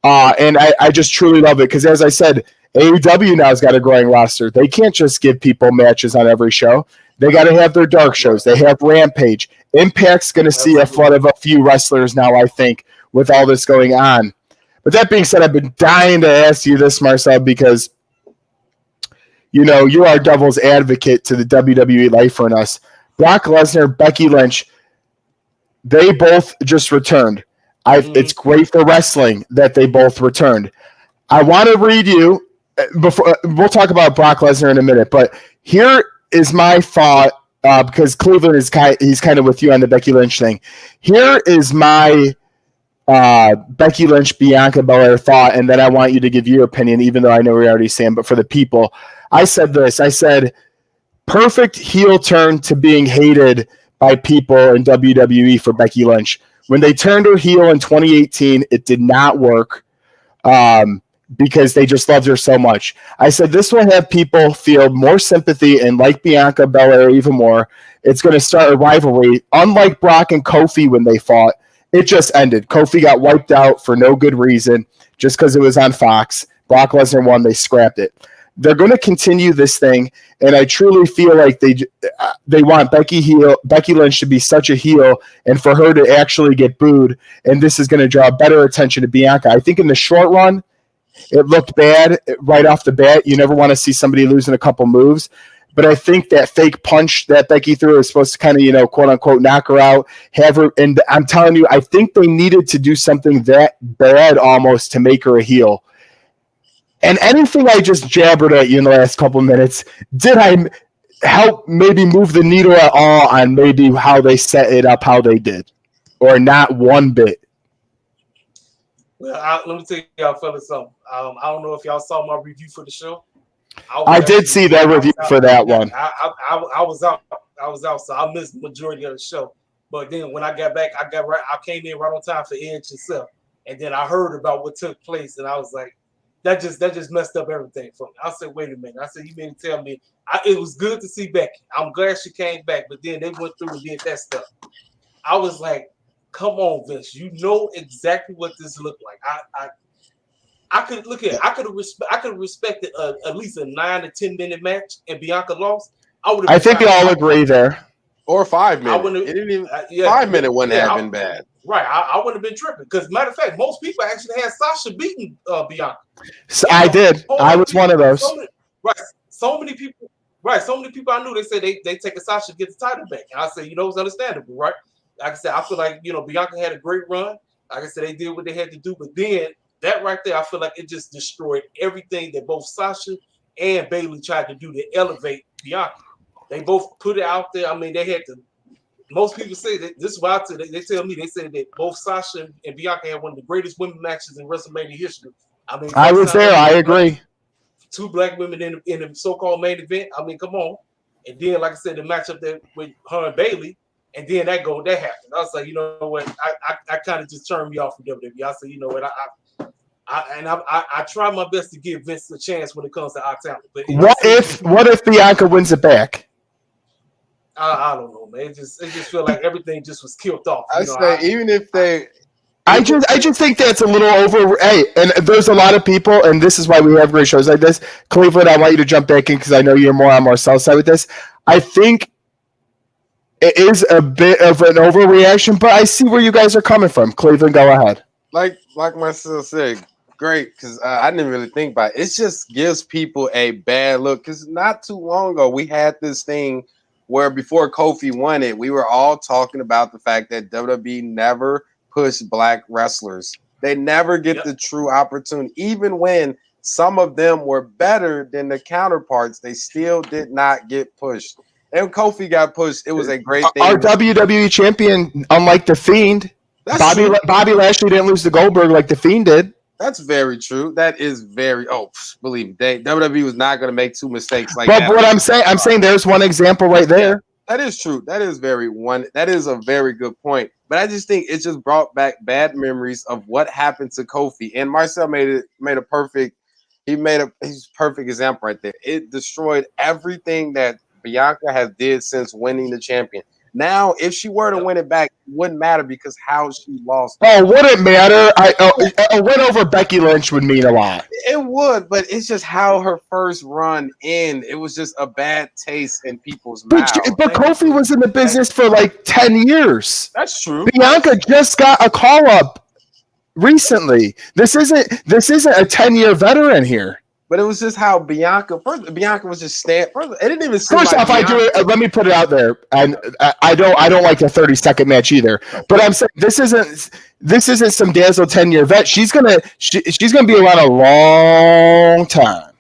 And I just truly love it because, as I said, AEW now has got a growing roster. They can't just give people matches on every show. They got to have their dark shows. They have Rampage. Impact's going to see a flood of a few wrestlers now, I think, with all this going on. But that being said, I've been dying to ask you this, Marcel, because, you're our devil's advocate to the WWE lifer and us. Brock Lesnar, Becky Lynch, they both just returned. It's great for wrestling that they both returned. I want to read you before we'll talk about Brock Lesnar in a minute, but here is my thought because Cleveland he's kind of with you on the Becky Lynch thing. Here is my Becky Lynch Bianca Belair thought, and then I want you to give your opinion, even though I know we're already saying, but for the people, I said this. I said perfect heel turn to being hated by people in WWE for Becky Lynch. When they turned her heel in 2018, it did not work. Because they just loved her so much. I said this will have people feel more sympathy and like Bianca Belair even more. It's going to start a rivalry. Unlike Brock and Kofi when they fought, it just ended. Kofi got wiped out for no good reason just because it was on Fox. Brock Lesnar won. They scrapped it. They're going to continue this thing, and I truly feel like they want Becky Lynch to be such a heel and for her to actually get booed, and this is going to draw better attention to Bianca. I think in the short run, it looked bad right off the bat. You never want to see somebody losing a couple moves. But I think that fake punch that Becky threw is supposed to kind of, quote unquote, knock her out, have her. And I'm telling you, I think they needed to do something that bad almost to make her a heel. And anything I just jabbered at you in the last couple of minutes, did I help maybe move the needle at all on maybe how they set it up, how they did? Or not one bit? Well, let me tell y'all fellas something. I don't know if y'all saw my review for the show. I did see that review for that one. I was out, so I missed the majority of the show. But then when I got back, I came in right on time for Edge itself, and then I heard about what took place, and I was like, that just messed up everything for me. I said, wait a minute. I said, you mean to tell me it was good to see Becky? I'm glad she came back, but then they went through and did that stuff. I was like, come on, Vince. You know exactly what this looked like. I could have respected at least a 9 to 10 minute match, and Bianca lost. I think we all agree there. Or 5 minutes. It didn't even 5 minute wouldn't have been bad. Right, I wouldn't have been tripping because matter of fact, most people actually had Sasha beating Bianca. So I did. I was one of those. So many people I knew they said they take a Sasha to get the title back, and I said, it's understandable, right? Like I said, I feel like Bianca had a great run. Like I said, they did what they had to do, but then that right there, I feel like it just destroyed everything that both Sasha and Bayley tried to do to elevate Bianca. They both put it out there. I mean, they had to. Most people say that this is why they tell me they said that both Sasha and Bianca had one of the greatest women matches in WrestleMania history. I mean, I was there. I agree. 2 black women in the so-called main event. I mean, come on. And then, like I said, the matchup there with her and Bayley, and then that happened. I was like, you know what? I kind of just turned me off from WWE. I said, you know what? I try my best to give Vince a chance when it comes to our talent. But what if Bianca wins it back? I don't know, man. It just feel like everything just was killed off. Even if they. I just think that's a little over. Hey, and there's a lot of people, and this is why we have great shows like this. Cleveland, I want you to jump back in because I know you're more on Marcel's side with this. I think it is a bit of an overreaction, but I see where you guys are coming from. Cleveland, go ahead. Like Marcel said, great, because I didn't really think about it. It just gives people a bad look because not too long ago we had this thing where before Kofi won it, we were all talking about the fact that WWE never push black wrestlers. They never get the true opportunity. Even when some of them were better than the counterparts, they still did not get pushed. And Kofi got pushed. It was a great thing. Our WWE champion, unlike The Fiend, Bobby Lashley didn't lose to Goldberg like The Fiend did. That's very true. That is very. Believe me, WWE was not going to make 2 mistakes like that. But what I'm saying there's one example right there. That is true. That is That is a very good point. But I just think it just brought back bad memories of what happened to Kofi. And Marcel made a perfect example right there. It destroyed everything that Bianca has did since winning the champion. Now, if she were to win it back, it wouldn't matter because how she lost. Oh, wouldn't matter? A win over Becky Lynch would mean a lot. It would, but it's just how her first run in. It was just a bad taste in people's mouths. But Kofi was in the business for like 10 years. That's true. Bianca just got a call up recently. This isn't a 10-year veteran here. But it was just how Bianca was just stand. It didn't even seem first off, let me put it out there, and I don't like the 30-second match either. But I'm saying this isn't some dazzle 10-year vet. She's gonna be around a long time.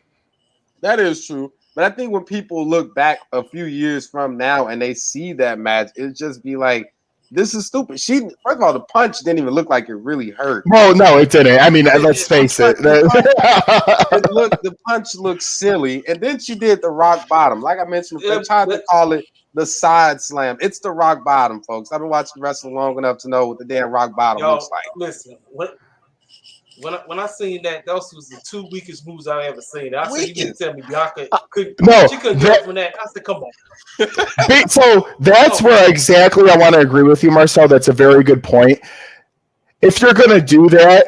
That is true. But I think when people look back a few years from now and they see that match, it just be like, this is stupid. First of all, the punch didn't even look like it really hurt. Well, no, it didn't. I mean, let's face it. The punch looked silly. And then she did the rock bottom. Like I mentioned, they tried to call it the side slam. It's the rock bottom, folks. I've been watching wrestling long enough to know what the damn rock bottom looks like. Listen, when I seen that, those was the 2 weakest moves I've ever seen. I said, you didn't tell me Bianca she couldn't do it from that. I said, come on. So that's where exactly I want to agree with you, Marcel. That's a very good point. If you're gonna do that,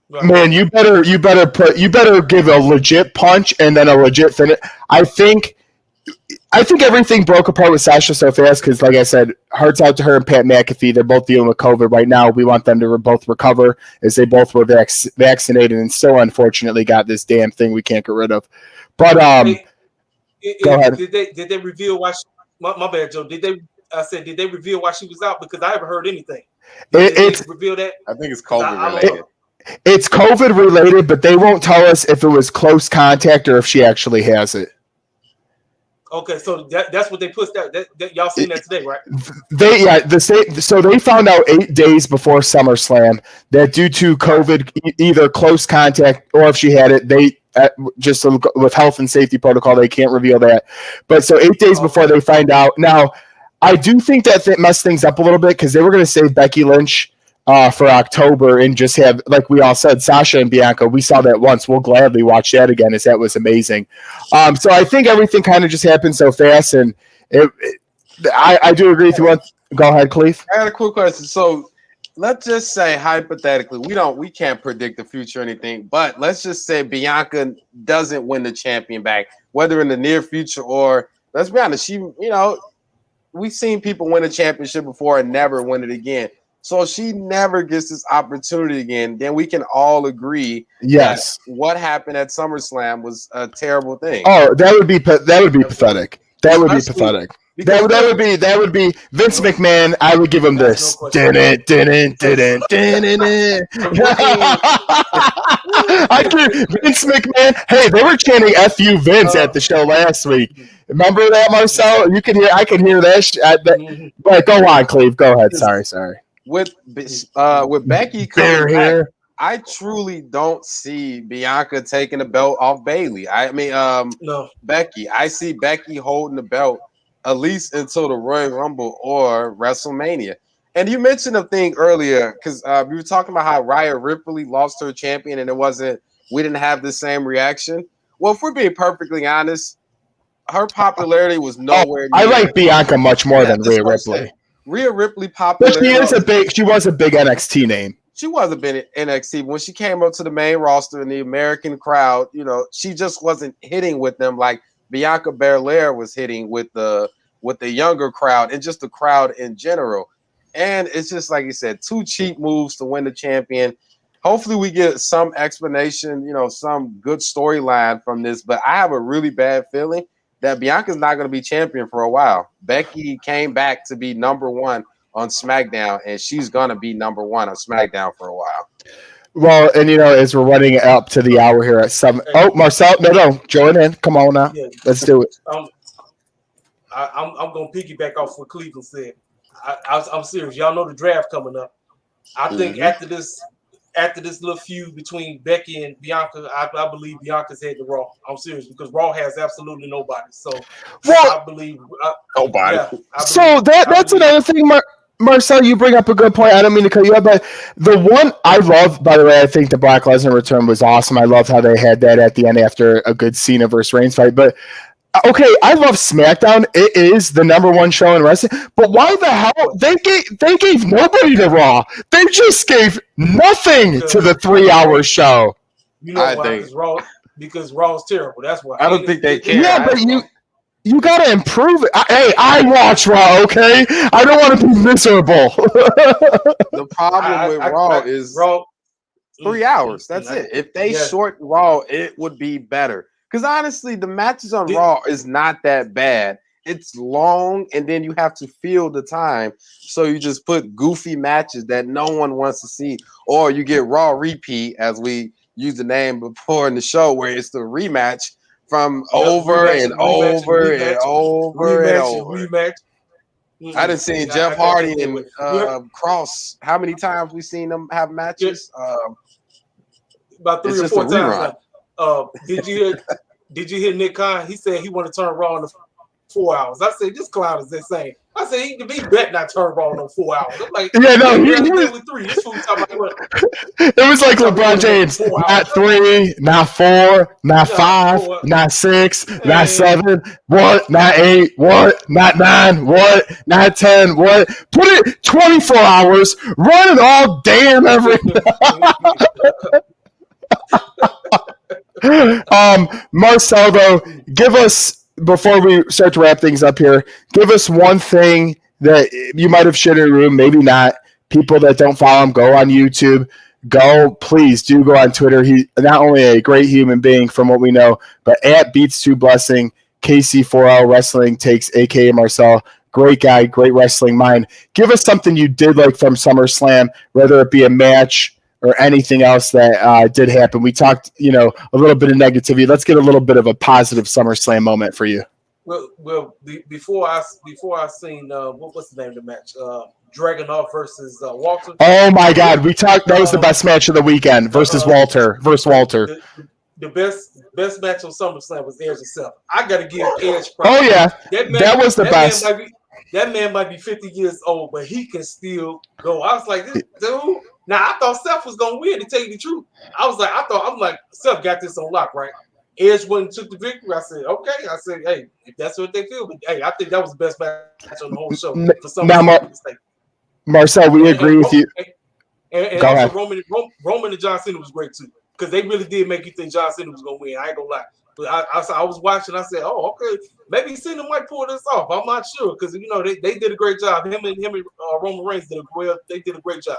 man, you better give a legit punch and then a legit finish. I think everything broke apart with Sasha so fast because, like I said, hearts out to her and Pat McAfee. They're both dealing with COVID right now. We want them to both recover as they both were vaccinated and still, unfortunately, got this damn thing we can't get rid of. But go ahead. Did they reveal why? My bad, Joe. Did they reveal why she was out? Because I haven't heard anything. Did they reveal that? I think it's COVID related. It's COVID related, but they won't tell us if it was close contact or if she actually has it. Okay, so that's what they pushed out. That y'all seen that today, right? So they found out 8 days before SummerSlam that due to COVID, either close contact or if she had it, they just with health and safety protocol, they can't reveal that. But so 8 days before they find out. Now, I do think that messed things up a little bit because they were going to save Becky Lynch for October and just have, like we all said, Sasha and Bianca. We saw that once. We'll gladly watch that again, as that was amazing. So I think everything kind of just happened so fast, and I do agree with you. Go ahead, Cleve. I got a quick question. So let's just say hypothetically, we can't predict the future or anything, but let's just say Bianca doesn't win the champion back, whether in the near future or let's be honest, we've seen people win a championship before and never win it again. So if she never gets this opportunity again, then we can all agree that what happened at SummerSlam was a terrible thing. Oh, that would be pathetic. That would be pathetic. That would be Vince McMahon. I would give him this. I Vince McMahon. Hey, they were chanting "F you, Vince" at the show last week. Remember that, Marcel? You can hear. I can hear that. But go on, Cleve. Go ahead. Sorry. With Becky coming back, I truly don't see Bianca taking the belt off Bayley. I mean, no. Becky. I see Becky holding the belt at least until the Royal Rumble or WrestleMania. And you mentioned a thing earlier because we were talking about how Rhea Ripley lost her champion and we didn't have the same reaction. Well, if we're being perfectly honest, her popularity was nowhere near. I like Bianca much more than Rhea Ripley. Rhea Ripley popularity. But she was a big NXT name. She was a big NXT. When she came up to the main roster in the American crowd, she just wasn't hitting with them like Bianca Belair was hitting with the younger crowd and just the crowd in general. And it's just like you said, 2 cheap moves to win the champion. Hopefully we get some explanation, some good storyline from this. But I have a really bad feeling that Bianca's not going to be champion for a while. Becky came back to be number 1 on SmackDown, and she's going to be number 1 on SmackDown for a while. Well, and as we're running up to the hour here at 7. Oh, Marcel, no, join in. Come on now. Yeah. Let's do it. I'm going to piggyback off what Cleveland said. I'm serious. Y'all know the draft coming up. I think after this little feud between Becky and Bianca, I believe Bianca's head to Raw. I'm serious because Raw has absolutely nobody. So I believe nobody. That's another thing, Marcel, you bring up a good point. I don't mean to cut you off, but the one I love, by the way, I think the Brock Lesnar return was awesome. I love how they had that at the end after a good Cena versus Reigns fight. But okay, I love SmackDown. It is the number 1 show in wrestling. But why the hell they gave nobody to Raw? They just gave nothing to the 3-hour show. You know why? Because Raw's terrible. That's why. I don't think they care. Yeah, but you got to improve it. Hey, I watch Raw, okay? I don't want to be miserable. The problem with Raw is 3 hours. That's it. If they shorten Raw, it would be better. Because honestly, the matches on Raw is not that bad. It's long, and then you have to fill the time. So you just put goofy matches that no one wants to see. Or you get Raw Repeat, as we used the name before in the show, where it's the rematch from over and over. I done seen Jeff Hardy and Cross. How many times we seen them have matches? About 3 or 4 times. Did you hear Nick Khan? He said he want to turn Raw in 4 hours. I said this clown is insane. I said he bet not turn Raw in 4 hours. I'm like, yeah, no, he with 3. This fool talking about it was like LeBron James. Not 3, not 4, not 5, not 6, not 7. What? Not 8. What? Not 9. What? Not 10. What? Put it 24 hours. Run it all damn every. Marcel, though, give us, before we start to wrap things up here, give us one thing that you might have shared in a room, maybe not. People that don't follow him, go on YouTube. Please do go on Twitter. He's not only a great human being from what we know, but at Beats2Blessing, KC4L Wrestling takes, a.k.a. Marcel. Great guy, great wrestling mind. Give us something you did like from SummerSlam, whether it be a match or anything else that did happen. We talked, a little bit of negativity. Let's get a little bit of a positive SummerSlam moment for you. Well, before I seen what's the name of the match? Dragunov versus Walter. Oh my God, we talked. That was the best match of the weekend versus Walter. The best match on SummerSlam was Edge himself. I got to give Edge props. Oh yeah, that was the best. That man might be 50 years old, but he can still go. I was like, this dude. Now I thought Seth was gonna win. To tell you the truth, I'm like, Seth got this on lock, right? Edge went and took the victory. I said, okay. I said, hey, if that's what they feel, but hey, I think that was the best match on the whole show. For some now, Marcel, we agree with you. And also Roman and John Cena was great too, because they really did make you think John Cena was gonna win. I ain't gonna lie. But I was watching. I said, "Oh, okay, maybe Cena might pull this off." I'm not sure because they did a great job. Him and Roman Reigns did a great job.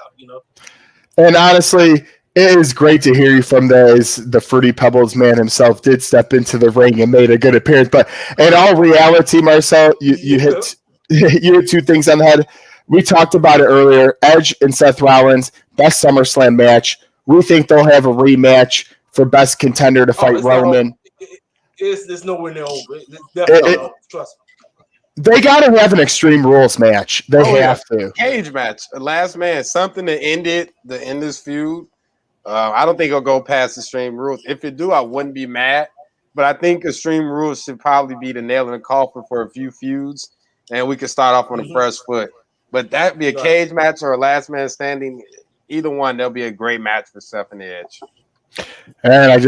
And honestly, it is great to hear you from the Fruity Pebbles man himself did step into the ring and made a good appearance. But in all reality, Marcel, you hit you hit two things on the head. We talked about it earlier. Edge and Seth Rollins, best SummerSlam match. We think they'll have a rematch for best contender to fight Roman. It's nowhere near over. It's definitely over. Trust me. They got to have an Extreme Rules match. They have to. Cage match. Last man. Something to end this feud. I don't think it'll go past Extreme Rules. If it do, I wouldn't be mad. But I think Extreme Rules should probably be the nail in the coffin for a few feuds. And we can start off on a fresh foot. But that'd be a cage match or a last man standing. Either one, there'll be a great match for Seth and Edge. And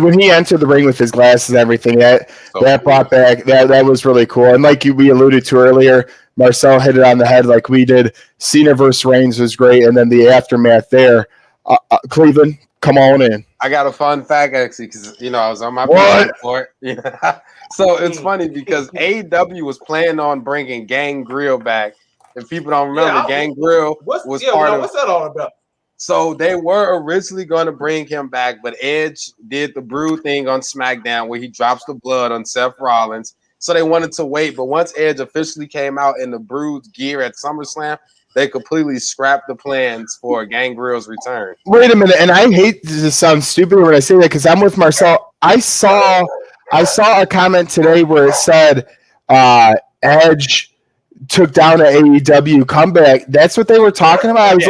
when he entered the ring with his glasses and everything, that brought back that was really cool. And like we alluded to earlier, Marcel hit it on the head like we did. Cena versus Reigns was great, and then the aftermath there. Cleveland, come on in. I got a fun fact actually because I was on my for it. So it's funny because AEW was planning on bringing Gangrel back. If people don't remember, Gangrel was part of. What's that all about? So they were originally going to bring him back, but Edge did the Brood thing on SmackDown where he drops the blood on Seth Rollins. So they wanted to wait. But once Edge officially came out in the Brood gear at SummerSlam, they completely scrapped the plans for Gangrel's return. Wait a minute. And I hate to sound stupid when I say that because I'm with Marcel. I saw a comment today where it said Edge took down an AEW comeback. That's what they were talking about.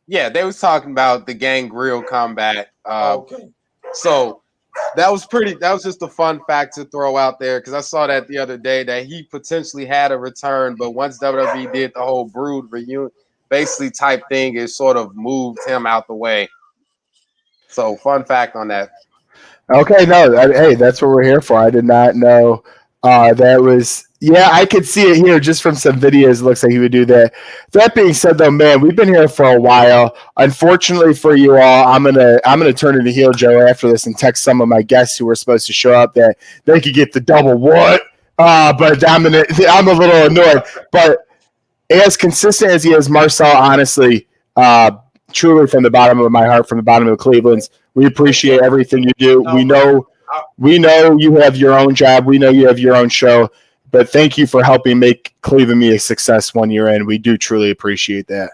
Yeah, they was talking about the Gangrel combat. Okay. So that was just a fun fact to throw out there because I saw that the other day that he potentially had a return, but once WWE did the whole Brood reunion basically type thing, it sort of moved him out the way. So fun fact on that. Okay, hey, that's what we're here for. I did not know that was. Yeah, I could see it here just from some videos. It looks like he would do that. That being said, though, man, we've been here for a while. Unfortunately for you all, I'm gonna turn into heel Joe after this and text some of my guests who were supposed to show up that they could get the double what. But I'm a little annoyed. But as consistent as he is, Marcel, honestly, truly from the bottom of my heart, from the bottom of Cleveland's, we appreciate everything you do. We know you have your own job. We know you have your own show. But thank you for helping make Cleveland me a success 1 year in. We do truly appreciate that.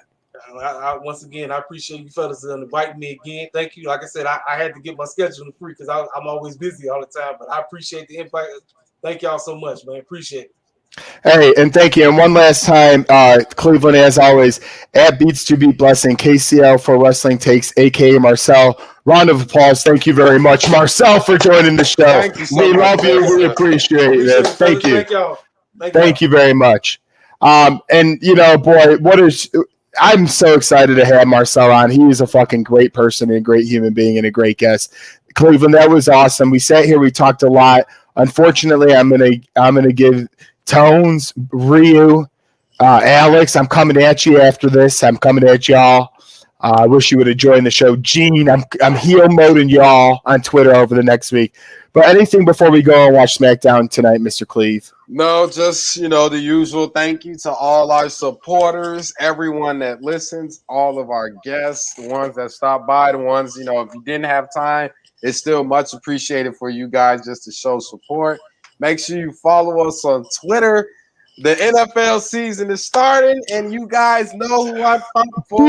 Once again, I appreciate you fellas inviting me again. Thank you. Like I said, I had to get my schedule free because I'm always busy all the time. But I appreciate the invite. Thank y'all so much, man. Appreciate it. Hey, and thank you. And one last time, Cleveland, as always, at Beats to Beat Blessing, KCL for Wrestling Takes, a.k.a. Marcel. Round of applause. Thank you very much, Marcel, for joining the show. Thank you so we much. love you. We appreciate it. Thank you. Thank y'all. Thank you very much. And, boy, I'm so excited to have Marcel on. He is a fucking great person and a great human being and a great guest. Cleveland, that was awesome. We sat here. We talked a lot. Unfortunately, I'm gonna give Tones, Ryu, Alex, I'm coming at you after this. I'm coming at y'all. I wish you would have joined the show. Gene, I'm heel moding y'all on Twitter over the next week. But anything before we go and watch SmackDown tonight, Mr. Cleve? No, just, the usual thank you to all our supporters, everyone that listens, all of our guests, the ones that stop by, the ones, if you didn't have time, it's still much appreciated for you guys just to show support. Make sure you follow us on Twitter. The NFL season is starting, and you guys know who I'm coming for.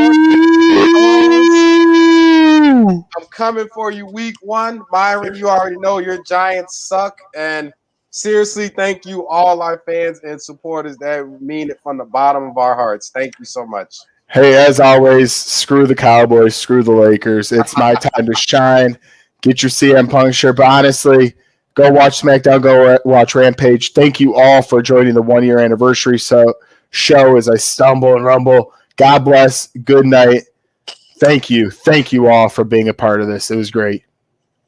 I'm coming for you week 1. Byron, you already know your Giants suck. And seriously, thank you, all our fans and supporters that mean it from the bottom of our hearts. Thank you so much. Hey, as always, screw the Cowboys, screw the Lakers. It's my time to shine. Get your CM Punk shirt. But honestly, go watch SmackDown. Go watch Rampage. Thank you all for joining the 1 year anniversary show as I stumble and rumble. God bless. Good night. Thank you. Thank you all for being a part of this. It was great.